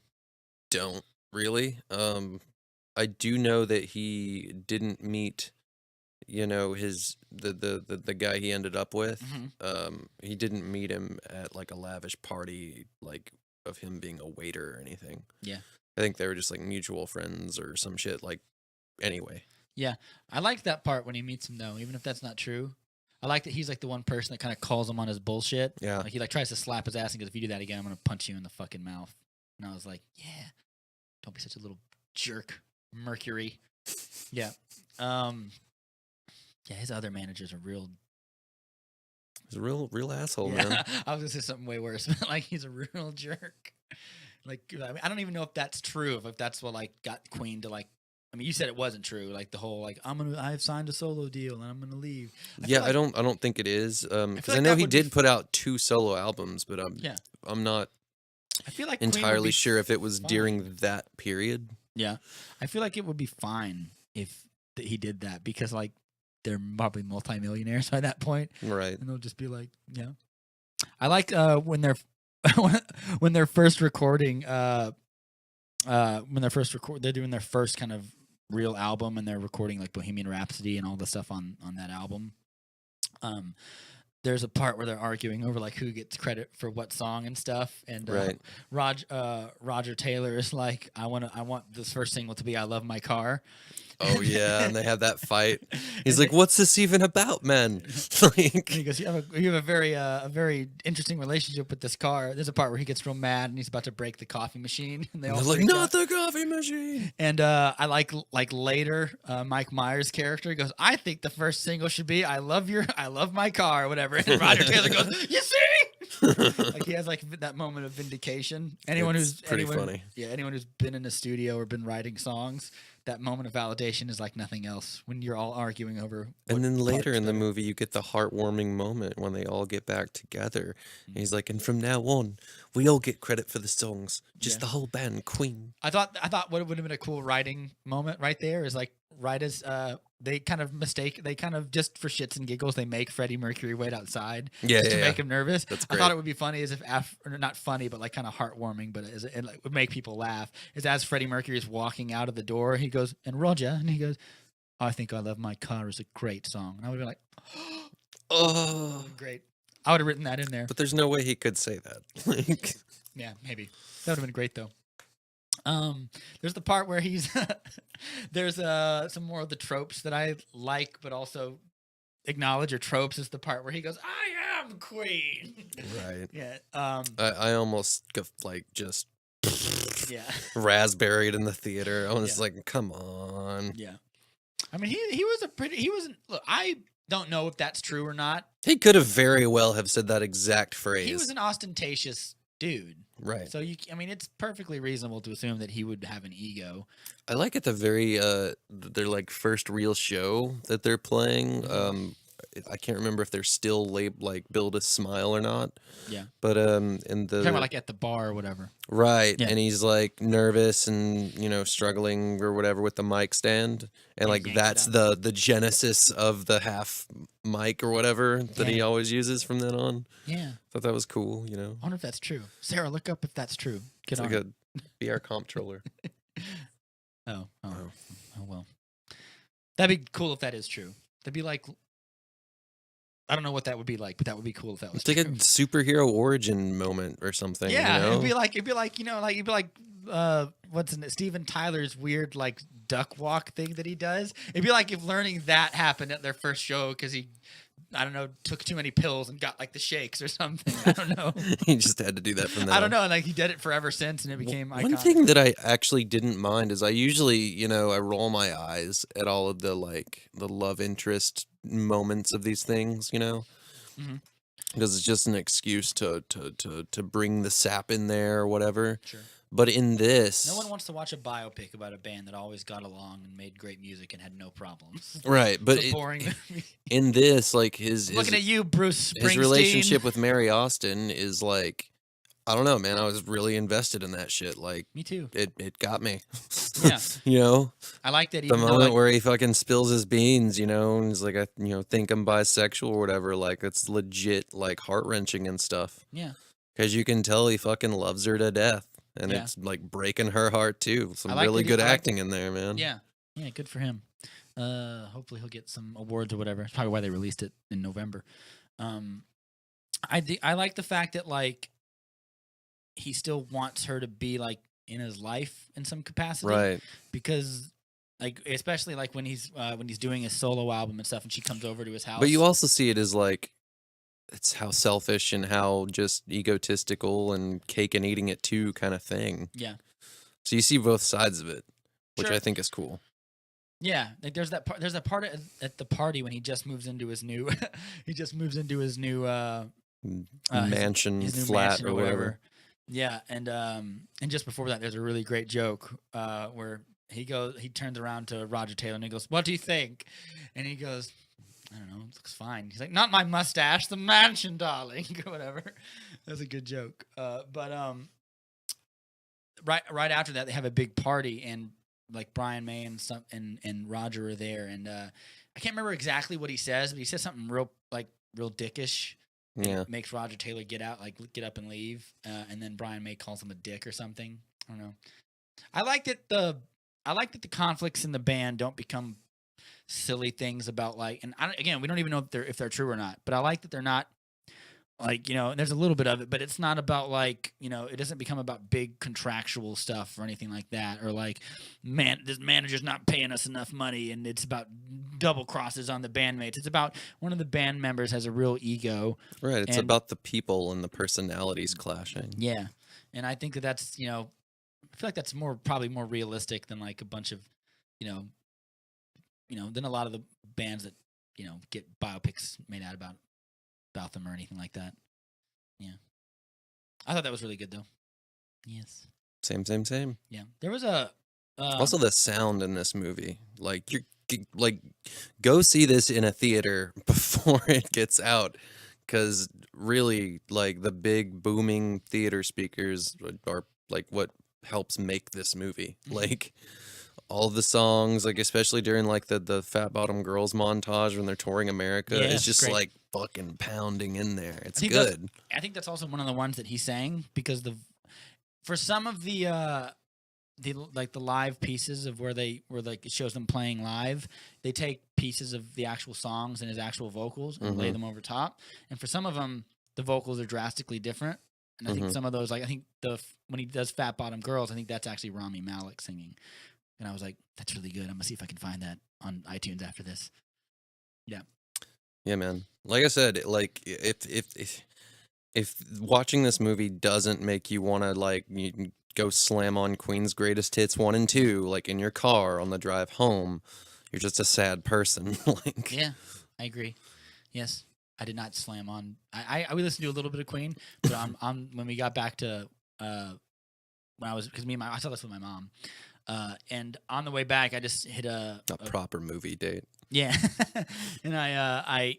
don't really. I do know that he didn't meet, you know, the guy he ended up with. He didn't meet him at like a lavish party, like of him being a waiter or anything. Yeah. I think they were just like mutual friends or some shit. Like, anyway. Yeah, I liked that part when he meets him though, even if that's not true. I like that he's like the one person that kind of calls him on his bullshit. Yeah. Like he like tries to slap his ass and goes, "If you do that again, I'm gonna punch you in the fucking mouth." And I was like, "Yeah, don't be such a little jerk, Mercury." Yeah. Yeah, his other managers are real. He's a real asshole, man. I was gonna say something way worse, but like he's a real jerk. Like I mean, I don't even know if that's true. If that's what like got Queen to like. I mean, you said it wasn't true. Like the whole like I've signed a solo deal and I'm gonna leave. I don't think it is. Because I know he did put out 2 solo albums, but I'm not. I feel like entirely sure if it was during that period. Yeah, I feel like it would be fine if he did that because like they're probably multimillionaires by that point, right? And they'll just be like, yeah. I like when they're first recording. They're doing their first kind of real album, and they're recording like Bohemian Rhapsody and all the stuff on that album. There's a part where they're arguing over like who gets credit for what song and stuff, and Roger Taylor is like, I want this first single to be "I Love My Car," Oh yeah, and they have that fight. He's And like, "What's this even about, man?" And he Like, goes, you have a very interesting relationship with this car. There's a part where he gets real mad and he's about to break the coffee machine, and they all they're like, freak "Not out. the coffee machine." And I like later, Mike Myers' character goes, I think the first single should be I love my car," or whatever. And Roger Taylor goes, "You see?" Like he has like that moment of vindication. It's pretty funny. Yeah, anyone who's been in a studio or been writing songs, that moment of validation is like nothing else when you're all arguing over. And then later in the movie, movie, you get the heartwarming moment when they all get back together. Mm-hmm. And he's like, "And from now on, we all get credit for the songs, just Yeah. the whole band, Queen." I thought what would have been a cool writing moment right there is like right as they kind of just for shits and giggles they make Freddie Mercury wait outside just to make him nervous. That's I great. thought it would be funny as if or not funny but like kind of heartwarming, but it like, would make people laugh. Is as Freddie Mercury is walking out of the door, he goes, "And Roger," and he goes, "I think I Love My Car" is a great song, and I would be like, Oh, great. I would have written that in there. but there's no way he could say that. Like, Yeah, maybe that would have been great though. There's the part where he's there's some more of the tropes that I like, but also acknowledge or tropes is the part where he goes, "I am queen." right. Yeah. I almost got like just Yeah. raspberried in the theater. I was Yeah. like, "Come on." Yeah. I mean, he wasn't. Look, I don't know if that's true or not. He could have very well have said that exact phrase. He was an ostentatious dude. Right. So I mean, it's perfectly reasonable to assume that he would have an ego. I like at the very their like first real show that they're playing. I can't remember if they're still like Build a Smile or not. Yeah. But in the Talking about like at the bar or whatever. right, Yeah. and he's like nervous and struggling or whatever with the mic stand, and like yanks it that's out. the genesis of the half mic or whatever that he Yeah. always uses from then on. Yeah. Thought that was cool. I wonder if that's true. Sarah, look up if that's true. Get It's on like it. a VR comptroller. Oh well. That'd be cool if that is true. That'd be like, I don't know what that would be like, but that would be cool if that was It's like true. a superhero origin moment or something. Yeah, you know? it'd be like what's in it? Steven Tyler's weird like duck walk thing that he does. It'd be like if learning that happened at their first show because he, I don't know, took too many pills and got like the shakes or something. I don't know. He just had to do that from then I don't on. know. And like he did it forever since, and it became One iconic. thing that I actually didn't mind is I usually, I roll my eyes at all of the the love interest moments of these things, Mhm. because it's just an excuse to bring the sap in there or whatever. Sure. But in this, No one wants to watch a biopic about a band that always got along and made great music and had no problems. right? But It's a boring movie. in this, like his Looking at you, Bruce Springsteen. his relationship with Mary Austin is like, I don't know, man. I was really invested in that shit. Like, Me too. it got me. Yeah. I like that. The Even though, moment like, where he fucking spills his beans, and he's like, I think I'm bisexual or whatever. Like, it's legit, like heart wrenching and stuff. yeah, Because you can tell he fucking loves her to death, and Yeah. it's like breaking her heart too. Some I like really that good I like acting in there, man. yeah, good for him. Hopefully he'll get some awards or whatever. That's probably why they released it in November. I like the fact that like he still wants her to be like in his life in some capacity, Right. because like especially like when he's doing his solo album and stuff, and she comes over to his house. But you also see it as like, it's how selfish and how just egotistical and cake and eating it too kind of thing. Yeah. So you see both sides of it, which Sure. I think is cool. Yeah, like there's that part. There's that part at the party when he just moves into his new. Mansion, his new flat, mansion or whatever. Yeah, and just before that, there's a really great joke where he turns around to Roger Taylor and he goes, "What do you think?" And he goes, "I don't know, it looks fine." He's like, "Not my mustache, the mansion, darling," or whatever. That's a good joke. But right after that, they have a big party, and like Brian May and Roger are there, and I can't remember exactly what he says, but he says something real dickish. Yeah. Makes Roger Taylor get up and leave, and then Brian May calls him a dick or something. I don't know. I like that the conflicts in the band don't become silly things about like, and again, we don't even know if they're true or not, but I like that they're not Like, there's a little bit of it, but it's not about like, it doesn't become about big contractual stuff or anything like that. Or like, man, this manager's not paying us enough money, and it's about double crosses on the bandmates. It's about one of the band members has a real ego. Right. It's And about the people and the personalities clashing. yeah. And I think that's, I feel like that's probably more realistic than like a bunch of, than a lot of the bands that, get biopics made out about them or anything like that. Yeah. I thought that was really good though. Yes. Same. Yeah. There was a also the sound in this movie. Like like go see this in a theater before it gets out, cuz really like the big booming theater speakers are like what helps make this movie. Like all the songs, like especially during like the Fat Bottom Girls montage when they're touring America, Yeah, it's it's just great. like fucking pounding in there. It's think good. I think that's also one of the ones that he sang because for some of the like the live pieces of where like it shows them playing live, they take pieces of the actual songs and his actual vocals and lay them over top. And for some of them, the vocals are drastically different. And I think some of those, like I think when he does Fat Bottom Girls, I think that's actually Rami Malek singing. And I was like, that's really good. I'm gonna see if I can find that on iTunes after this. Yeah. Yeah, man. Like I said, like if watching this movie doesn't make you want to like go slam on Queen's Greatest Hits 1 and 2 like in your car on the drive home, you're just a sad person. Like Yeah, I agree. Yes, I did not slam on. I listened to a little bit of Queen, but when we got back to when I was because I saw this with my mom, and on the way back I just hit a proper movie date. Yeah, and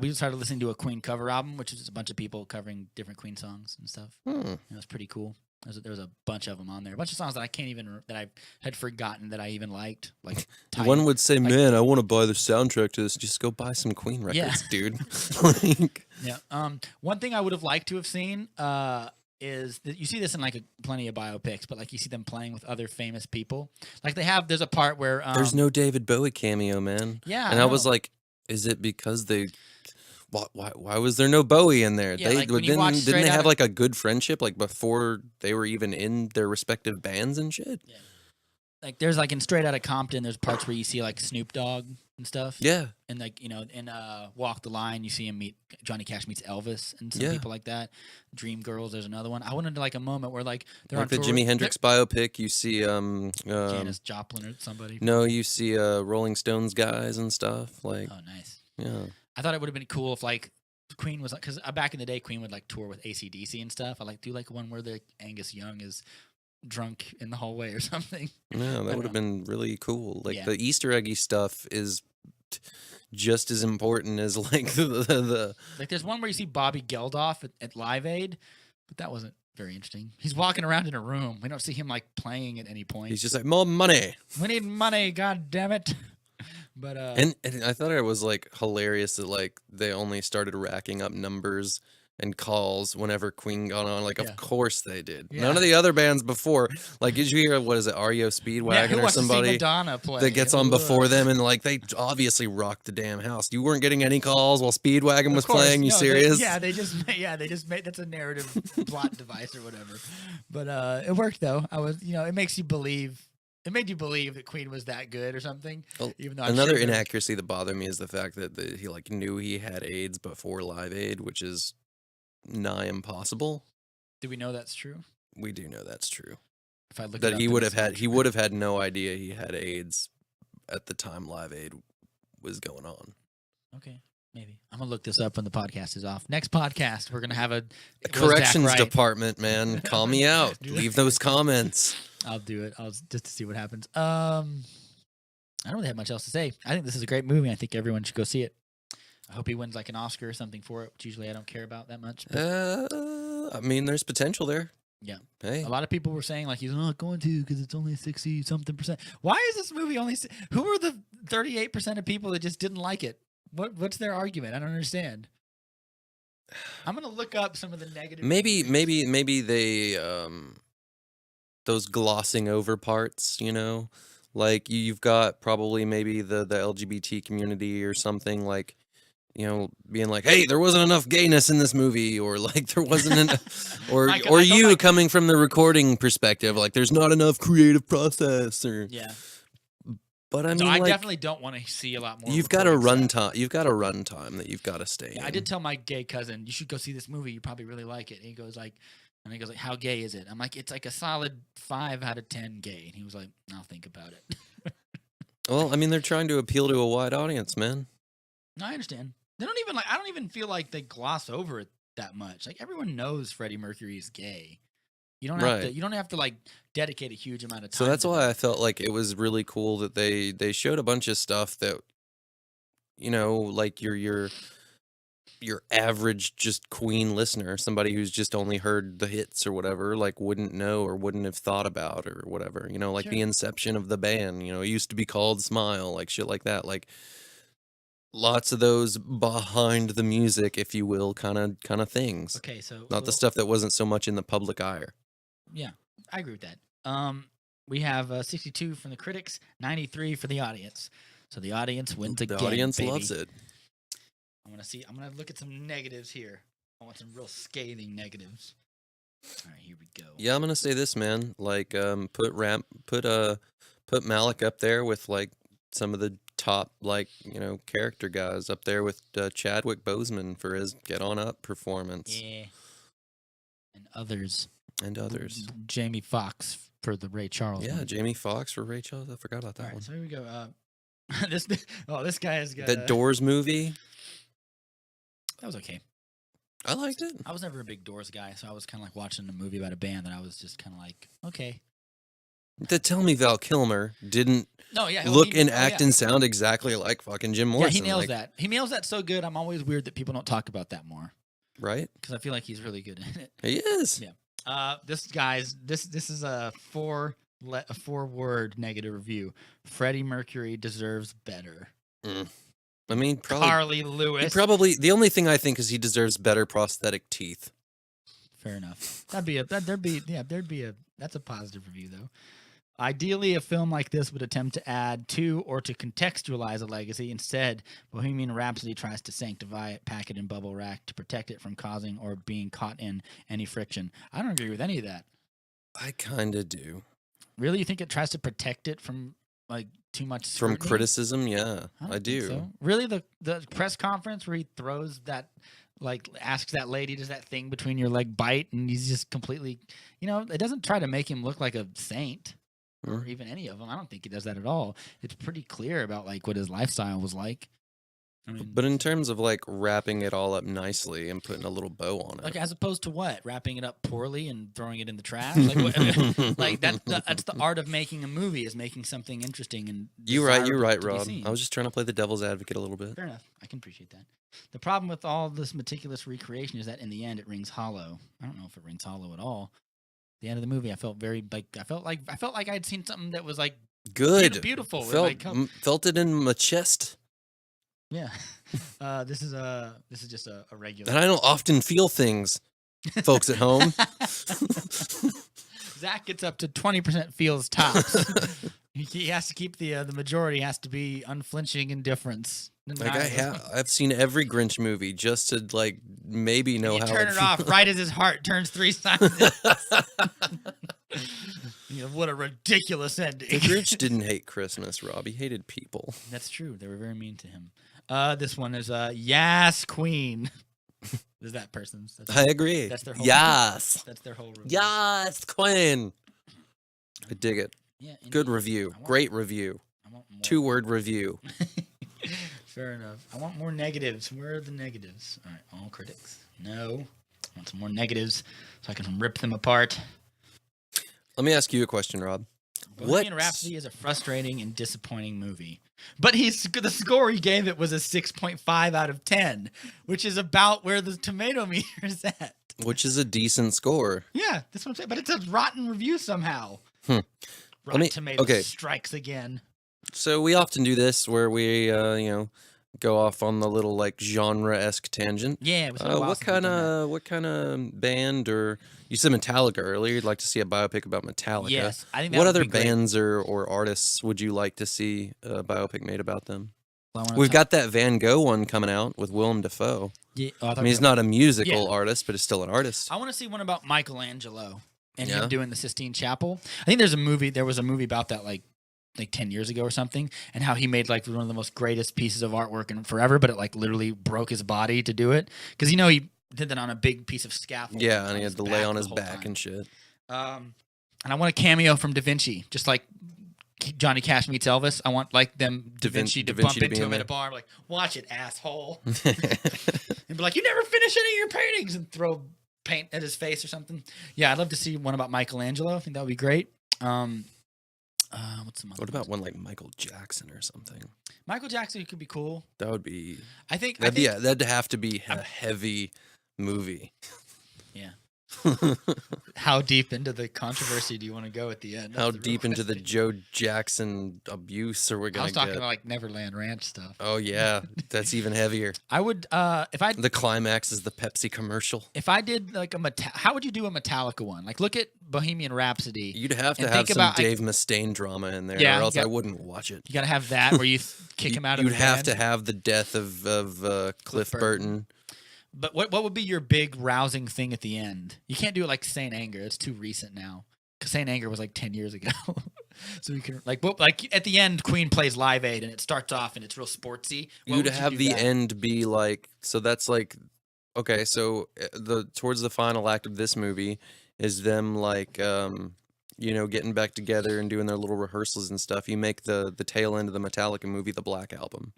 we started listening to a Queen cover album, which is just a bunch of people covering different Queen songs and stuff. It was pretty cool. There was a bunch of them on there, a bunch of songs that I had forgotten that I even liked. Like one would say, "Man, I want to buy the soundtrack to this." Just go buy some Queen records, dude. Like, yeah. One thing I would have liked to have seen is that you see this in like plenty of biopics, but like you see them playing with other famous people. Like there's a part where there's no David Bowie cameo, man. Yeah, and I was like, is it because they? Why was there no Bowie in there? Yeah, they like didn't they have like a good friendship like before they were even in their respective bands and shit? Yeah. Like there's like in Straight Outta Compton, there's parts where you see like Snoop Dogg and stuff. Yeah. And like in Walk the Line, you see him meet Johnny Cash meets Elvis and some people like that. Dream Girls, there's another one. I went into like a moment where like they're like on the Jimi Hendrix biopic. You see Janis Joplin or somebody. No, you see Rolling Stones guys and stuff. Like oh, nice. Yeah. I thought it would have been cool if like Queen was like, because back in the day, Queen would like tour with AC/DC and stuff. I like do like one where the Angus Young is drunk in the hallway or something. Yeah, that would have been really cool. Like the Easter eggy stuff is just as important as like the like. There's one where you see Bobby Geldof at Live Aid, but that wasn't very interesting. He's walking around in a room. We don't see him like playing at any point. He's just like, more money. We need money. God damn it. But and I thought it was like hilarious that like they only started racking up numbers and calls whenever Queen got on. Like, of course they did. Yeah. None of the other bands before. Like, did you hear what is it, REO Speedwagon or somebody that gets on before them and like they obviously rocked the damn house. You weren't getting any calls while Speedwagon was playing. You serious? They just made that's a narrative plot device or whatever. But it worked though. It makes you believe. It made you believe that Queen was that good or something. Well, even though another inaccuracy that bothered me is the fact that he like knew he had AIDS before Live Aid, which is nigh impossible. Do we know that's true? We do know that's true. If I look that he would have had no idea he had AIDS at the time Live Aid was going on. Okay. Maybe. I'm going to look this up when the podcast is off. Next podcast, we're going to have a corrections department, man. Call me out. Leave those comments. I'll do it. Just to see what happens. I don't really have much else to say. I think this is a great movie. I think everyone should go see it. I hope he wins like an Oscar or something for it, which usually I don't care about that much. I mean, there's potential there. Yeah. Hey. A lot of people were saying like he's not going to because it's only 60-something%. Why is this movie only? Who are the 38% of people that just didn't like it? What's their argument? I don't understand. I'm gonna look up some of the negative. Maybe they those glossing over parts, like you've got probably maybe the LGBT community or something like being like, "Hey, there wasn't enough gayness in this movie," or like there wasn't enough, or I or don't you like- coming from the recording perspective, like there's not enough creative process, or Yeah. But I mean, So I like, definitely don't want to see a lot more. you've got a recording run stuff. time. You've got a run time that you've got to stay Yeah, in. I did tell my gay cousin, you should go see this movie. You probably really like it. And he goes like, how gay is it? I'm like, it's like a solid 5 out of 10 gay. And he was like, I'll think about it. Well, I mean, they're trying to appeal to a wide audience, man. No, I understand. They don't even I don't even feel like they gloss over it that much. Like everyone knows Freddie Mercury is gay. You don't have to. Right. You don't have to like dedicate a huge amount of time. So that's to why that. I felt like it was really cool that they showed a bunch of stuff that, like your average just Queen listener, somebody who's just only heard the hits or whatever, like wouldn't know or wouldn't have thought about or whatever. Like Sure. the inception of the band. It used to be called Smile, like shit like that. Like lots of those behind the music, if you will, kind of things. Okay, so Not the stuff that wasn't so much in the public eye. Yeah, I agree with that. We have 62 from the critics, 93 for the audience. So the audience wins again. The audience baby. loves it. I'm gonna look at some negatives here. I want some real scathing negatives. All right, here we go. Yeah, I'm gonna say this, man. Like, put Malik up there with like some of the top, like, character guys up there with Chadwick Boseman for his Get On Up performance. Yeah. And others. Jamie Foxx for the Ray Charles. Yeah, one. Jamie Foxx for Ray Charles. I forgot about that All right, one. so here we go. This guy has got That Doors movie. That was okay. I liked it. I was never a big Doors guy, so I was kind of like watching a movie about a band that I was just kind of like, okay. Tell me Val Kilmer didn't look and act and sound exactly like fucking Jim Morrison. Yeah, he nails that. He nails that so good. I'm always weird that people don't talk about that more. Right? Because I feel like he's really good in it. He is. Yeah. This is a 4-word negative review. Freddie Mercury deserves better. I mean, probably Carly Lewis. The only thing I think is he deserves better prosthetic teeth. Fair enough. That's a positive review though. Ideally, a film like this would attempt to add to or to contextualize a legacy. Instead, Bohemian Rhapsody tries to sanctify it, pack it in bubble wrap to protect it from causing or being caught in any friction. I don't agree with any of that. I kind of do. Really? You think it tries to protect it from like too much from scrutiny? criticism? Yeah, I do. So. Really, the press conference where he throws that, like, asks that lady, does that thing between your leg bite? And he's just completely, it doesn't try to make him look like a saint. Or even any of them. I don't think he does that at all. It's pretty clear about like what his lifestyle was like. I mean, but in terms of like wrapping it all up nicely and putting a little bow on it, like as opposed to what, wrapping it up poorly and throwing it in the trash, like, like that's the art of making a movie, is making something interesting and you're right, to be Rob. seen. I was just trying to play the devil's advocate a little bit. Fair enough. I can appreciate that. The problem with all this meticulous recreation is that in the end it rings hollow. I don't know if it rings hollow at all. The end of the movie, I felt like I'd seen something that was like good, beautiful. Felt it in my chest. Yeah, this is just a regular. And I don't often feel things, folks at home. Zach gets up to 20% feels tops. He has to keep the majority has to be unflinching indifference. Like I've seen every Grinch movie just to like maybe know how. Turn it off right as his heart turns 3 sides. What a ridiculous ending. The Grinch didn't hate Christmas, Rob. He hated people. That's true. They were very mean to him. This one is Yas Queen. Is that person's? I agree. That's their whole. Yes. That's their whole review. Yes, Queen. I dig it. Yeah. Good review. Great review. 2-word review. Fair enough. I want more negatives. Where are the negatives? All right, all critics. No. I want some more negatives so I can rip them apart. Let me ask you a question, Rob. Bohemian Rhapsody is a frustrating and disappointing movie. But the score he gave it was a 6.5 out of 10, which is about where the tomato meter is at. Which is a decent score. Yeah, that's what I'm saying. But it's a rotten review somehow. Rotten Tomatoes strikes again. So we often do this where we, go off on the little like genre-esque tangent. Yeah. It was what kind of band, or you said Metallica earlier? You'd like to see a biopic about Metallica. Yes, I think. What other bands or artists would you like to see a biopic made about them? We've got that Van Gogh one coming out with Willem Dafoe. Yeah, I mean, he's not a musical artist, but he's still an artist. I want to see one about Michelangelo and him doing the Sistine Chapel. I think there's a movie. There was a movie about that like 10 years ago or something, and how he made like one of the most greatest pieces of artwork in forever, but it like literally broke his body to do it because he did that on a big piece of scaffold. Yeah, and he had to lay on his back and shit. And I want a cameo from Da Vinci, just like Johnny Cash meets Elvis. I want like them Da Vinci to bump into him at a bar, like, watch it, asshole, and be like, you never finish any of your paintings, and throw paint at his face or something. Yeah, I'd love to see one about Michelangelo. I think that would be great. What's the What about one like Michael Jackson or something? Michael Jackson could be cool. That would be. That'd have to be a heavy movie. Yeah. How deep into the controversy do you want to go at the end? How deep into the Joe Jackson abuse are we going to get? I was talking about like Neverland Ranch stuff. Oh yeah, that's even heavier. I would the climax is the Pepsi commercial. If I did like how would you do a Metallica one? Like look at Bohemian Rhapsody. You'd have to have some Dave Mustaine drama in there, or else I wouldn't watch it. You got to have that where you kick him out of the band. You'd have to have the death of Cliff Burton. But what would be your big rousing thing at the end? You can't do it like Saint Anger. It's too recent now. Because Saint Anger was like 10 years ago. So we can like at the end, Queen plays Live Aid and it starts off and it's real sportsy. You'd have the end be like, so that's like, okay, so towards the final act of this movie is them like getting back together and doing their little rehearsals and stuff. You make the tail end of the Metallica movie the Black Album.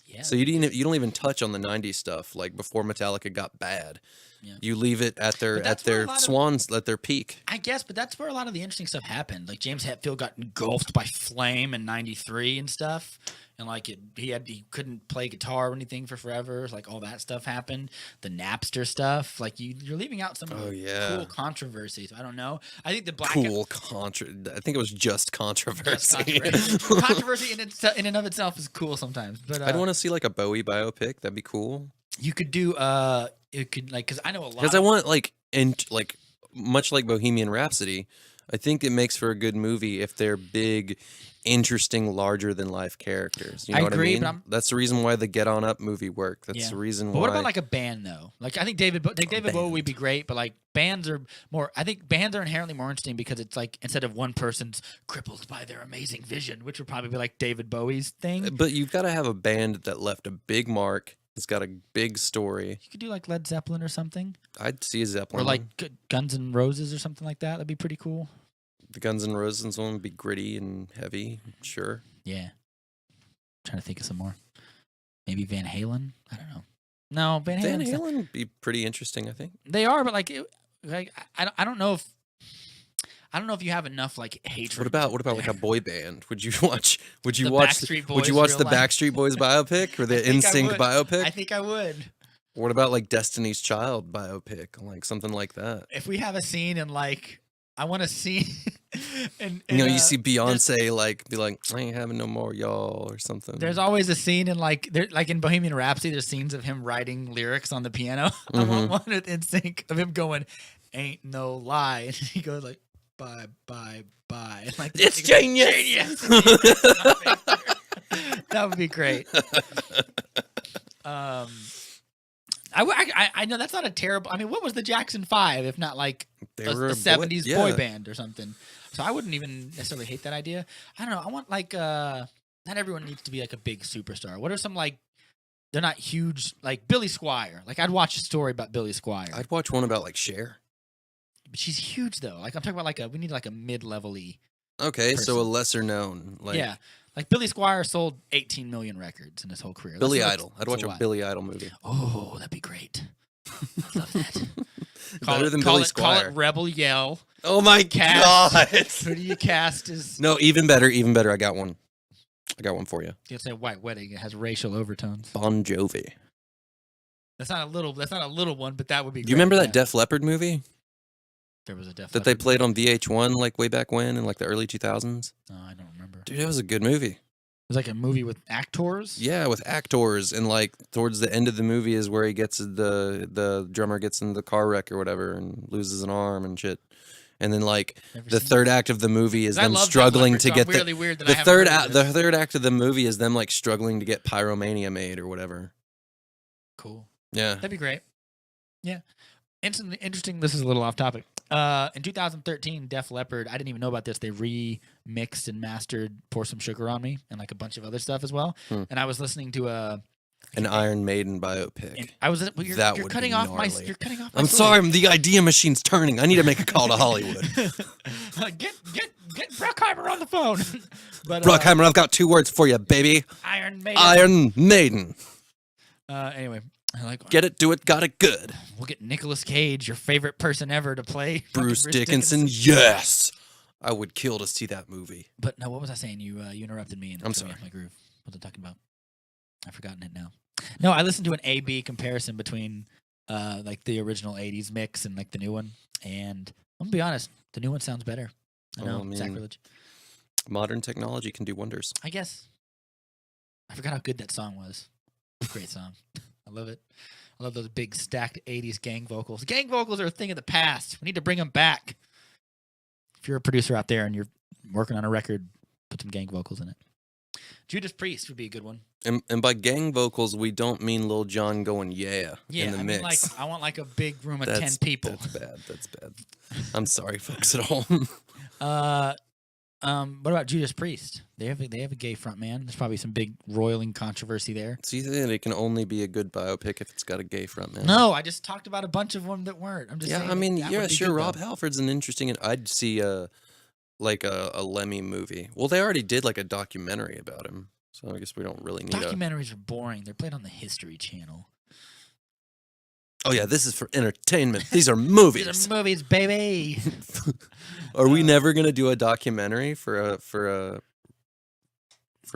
Yeah. So you don't even touch on the 90s stuff like before Metallica got bad. Yeah. You leave it at their peak. I guess, but that's where a lot of the interesting stuff happened. Like James Hetfield got engulfed by flame in '93 and stuff, and like he couldn't play guitar or anything for forever. Like all that stuff happened. The Napster stuff. Like you're leaving out some of the cool controversies. I don't know. I think the Black I think it was just controversy. Controversy in and of itself is cool sometimes. But I'd want to see like a Bowie biopic. That'd be cool. You could do it could like because I know a lot. Because I want like much like Bohemian Rhapsody, I think it makes for a good movie if they're big, interesting, larger than life characters. You know what I mean? But that's the reason why the Get On Up movie worked. That's the reason why. But what about like a band though? Like I think David Bowie would be great, but like bands are more. I think bands are inherently more interesting because it's like instead of one person's crippled by their amazing vision, which would probably be like David Bowie's thing. But you've got to have a band that left a big mark. It's got a big story. You could do like Led Zeppelin or something. I'd see a Zeppelin. Or like Guns N' Roses or something like that. That'd be pretty cool. The Guns N' Roses one would be gritty and heavy, sure. Yeah. I'm trying to think of some more. Maybe Van Halen? I don't know. No, Van Halen would be pretty interesting, I think. They are, but I don't know if you have enough like hatred. What about like a boy band? Would you watch the Backstreet Backstreet Boys biopic or the NSYNC biopic? I think I would. What about like Destiny's Child biopic, like something like that? If we have a scene and like I want to see and you see Beyonce like be like, I ain't having no more y'all or something. There's always a scene in like in Bohemian Rhapsody, there's scenes of him writing lyrics on the piano. I want one with NSYNC of him going, ain't no lie. And he goes like, bye, bye, bye. Like, it's genius. That would be great. I know that's not a terrible. I mean, what was the Jackson 5 if not like a 70s boy band or something? So I wouldn't even necessarily hate that idea. I don't know. I want like not everyone needs to be like a big superstar. What are some like they're not huge like Billy Squier? Like I'd watch a story about Billy Squier. I'd watch one about like Cher. But she's huge though. Like I'm talking about like we need like a mid-level-y. Okay, person. So a lesser known. Like, yeah. Like Billy Squier sold 18 million records in his whole career. Billy Idol. I'd watch a Billy Idol movie. Oh, that'd be great. I'd love that. Better than Billy Squier. Call it Rebel Yell. Oh my God. Who do you cast as? No, even better. I got one for you. You say White Wedding. It has racial overtones. Bon Jovi. That's not a little one, but that would be. Do you remember that Def Leppard movie? There was a Def that they played on VH1 like way back when in like the early 2000s. No, I don't remember. Dude, that was a good movie. It was like a movie with actors? Yeah, with actors, and like towards the end of the movie is where he gets the drummer gets in the car wreck or whatever and loses an arm and shit. and then like Never the seen third act of the movie is I them love that struggling leopard, to so get I'm really weird that I the haven't third heard of act. this. The third act of the movie is them like struggling to get Pyromania made or whatever. Cool. Yeah. That'd be great. Yeah. Interesting. This is a little off topic. In 2013, Def Leppard, I didn't even know about this. They remixed and mastered "Pour Some Sugar on Me" and like a bunch of other stuff as well. And I was listening to An Iron Maiden biopic. and I was well, That you're would cutting be off my gnarly. you're cutting off my I'm story. sorry, the idea machine's turning. I need to make a call to Hollywood. Get Bruckheimer on the phone. But Bruckheimer, I've got 2 words for you, baby. Iron Maiden. Iron Maiden. Anyway, I like Get it, do it, got it good. we'll get Nicolas Cage, your favorite person ever, to play Bruce fucking Dickinson, yes. I would kill to see that movie. But no, what was I saying? You interrupted me and I'm threw me sorry. off my groove. What was I talking about? I've forgotten it now. No, I listened to an A/B comparison between like the original '80s mix and like the new one, and I'm gonna be honest, the new one sounds better. I know, Oh, I mean- sacrilege. Modern technology can do wonders. I guess. I forgot how good that song was. Great song. I love it. I love those big stacked '80s gang vocals. Gang vocals are a thing of the past. We need to bring them back. If you're a producer out there and you're working on a record, put some gang vocals in it. Judas Priest would be a good one. And by gang vocals, we don't mean Lil Jon going yeah, Yeah, in the I mix. mean, like, I want like a big room of 10 people. That's bad. That's bad. I'm sorry, folks at home. What about Judas Priest? They have a gay front man. There's probably some big roiling controversy there. So you think it can only be a good biopic if it's got a gay frontman? No, I just talked about a bunch of them that weren't. I'm just Yeah, saying I mean, that yeah, would be sure. good, Rob though. Halford's an interesting. I'd see a Lemmy movie. Well, they already did like a documentary about him, so I guess we don't really need Documentaries are boring. They're played on the History Channel. Oh yeah, this is for entertainment. These are movies. These are movies, baby. Are we never gonna do a documentary for a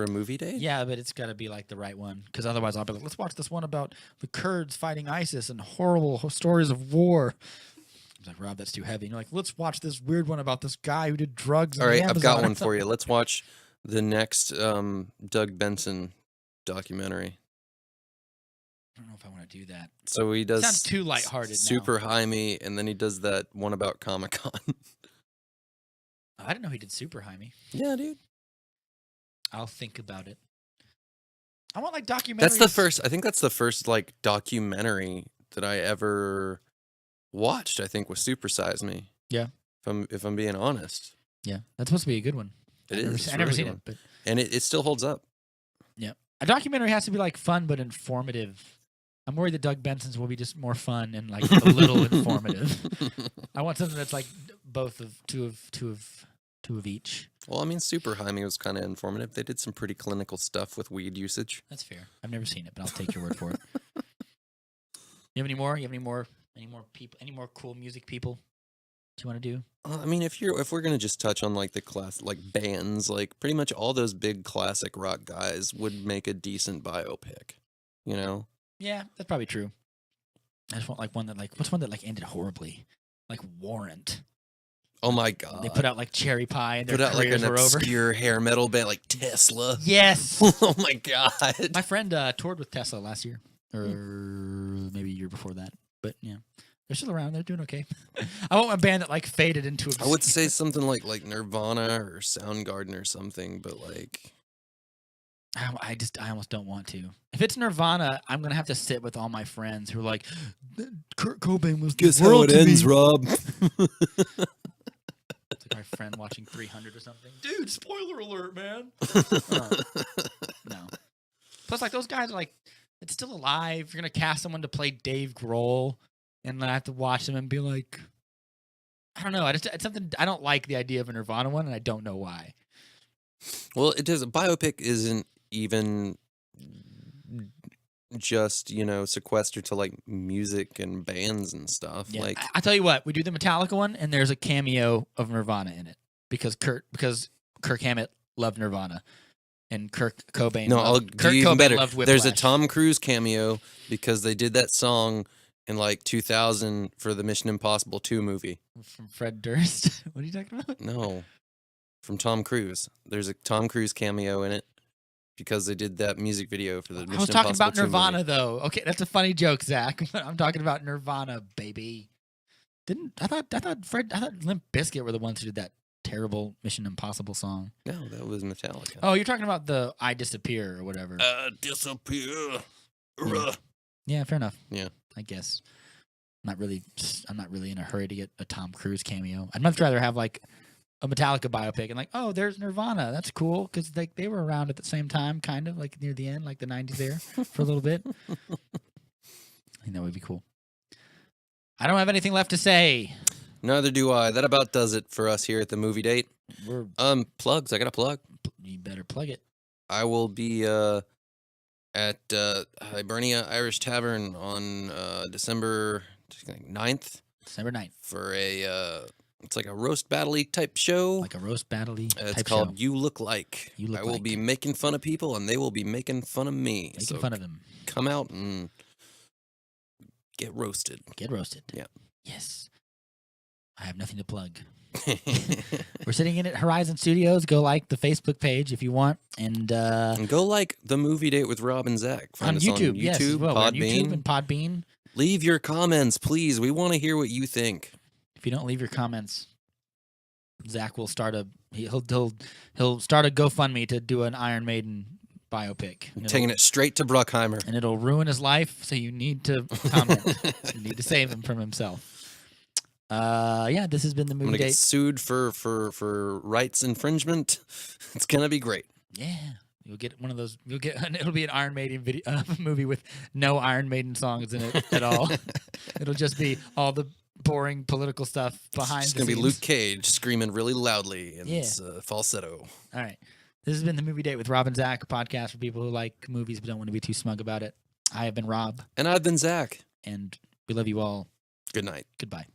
movie day? Yeah, but it's got to be like the right one, because otherwise I'll be like, let's watch this one about the Kurds fighting ISIS and horrible stories of war. I was like, Rob, that's too heavy. And you're like, let's watch this weird one about this guy who did drugs. All right, I've got one for you. Let's watch the next Doug Benson documentary. I don't know if I want to do that. So he does Sounds too lighthearted now. Super Jaime, and then he does that one about Comic-Con. I didn't know he did Super Jaime. Yeah, dude. I'll think about it. I want like documentaries. That's the first. I think that's the first like documentary that I ever watched. I think was Super Size Me. Yeah. If I'm being honest, Yeah, that's supposed to be a good one. it is. I never really seen good it, but and it still holds up. yeah, a documentary has to be like fun but informative. I'm worried that Doug Benson's will be just more fun and like a little informative. I want something that's like both of two of each. Well, I mean, Super Jaime was kind of informative. They did some pretty clinical stuff with weed usage. That's fair. I've never seen it, but I'll take your word for it. You have any more? You have any more people? Any more cool music people? Do you want to do? I mean, if we're gonna just touch on like the class, like bands, like pretty much all those big classic rock guys would make a decent biopic. You know? Yeah, that's probably true. I just want like one that like what's one that like ended horribly, like Warrant. Oh my god! They put out like Cherry Pie and their Put out like careers an were over. obscure hair metal band like Tesla. Yes. Oh my god! My friend toured with Tesla last year, or maybe a year before that. But yeah, they're still around. They're doing okay. I want a band that like faded into. I would say something like Nirvana or Soundgarden or something, but like I almost don't want to. If it's Nirvana, I'm gonna have to sit with all my friends who are like, Kurt Cobain was the world to me." Rob. It's like my friend watching 300 or something. Dude, spoiler alert, man. No. Plus, like those guys are like, it's still alive. You're gonna cast someone to play Dave Grohl, and I have to watch them and be like, I don't know. It's something I don't like the idea of a Nirvana one, and I don't know why. Well, it does. A biopic isn't even just sequestered to like music and bands and stuff. Yeah. Like I tell you what, we do the Metallica one, and there's a cameo of Nirvana in it because Kirk Hammett loved Nirvana, and Kurt Cobain. no, I'll do Kurt you even Cobain better. loved There's a Whiplash. Tom Cruise cameo because they did that song in like 2000 for the Mission Impossible 2 movie. From Fred Durst. What are you talking about? No, from Tom Cruise. There's a Tom Cruise cameo in it because they did that music video for the Mission I was talking Impossible about 2 Nirvana, movie. though. Okay, that's a funny joke, Zach. But I'm talking about Nirvana, baby. I thought Limp Bizkit were the ones who did that terrible Mission Impossible song. No, that was Metallica. Oh, you're talking about the I Disappear or whatever. Disappear. Yeah, fair enough. Yeah. I guess. I'm not really in a hurry to get a Tom Cruise cameo. I'd much rather have like a Metallica biopic and like, oh, there's Nirvana. That's cool because they were around at the same time, kind of like near the end, like the 90s there for a little bit. I think that would be cool. I don't have anything left to say. Neither do I. That about does it for us here at the movie date. Plugs. I got a plug. You better plug it. I will be at Hibernia Irish Tavern on December 9th. December 9th. For it's like a roast battle-y type show. Like a roast battle-y It's called You Look Like. I will be making fun of people, and they will be making fun of me. Making fun of them. Come out and get roasted. Get roasted. Yeah. Yes. I have nothing to plug. We're sitting in at Horizon Studios. Go like the Facebook page if you want, and go like the movie date with Rob and Zach. On YouTube, yes, well, Podbean. on YouTube and Podbean. Leave your comments, please. We want to hear what you think. If you don't leave your comments, Zach will start he'll start a GoFundMe to do an Iron Maiden biopic. Taking it straight to Bruckheimer, and it'll ruin his life. So you need to comment. You need to save him from himself. Yeah, this has been the movie date. Get sued for rights infringement. It's gonna be great. Yeah, you'll get one of those. It'll be an Iron Maiden movie with no Iron Maiden songs in it at all. It'll just be all the boring political stuff behind. It's gonna be Luke Cage screaming really loudly and falsetto. All right, this has been the movie date with Rob and Zach, a podcast for people who like movies but don't want to be too smug about it. I have been Rob, and I've been Zach, and we love you all. Good night. Goodbye.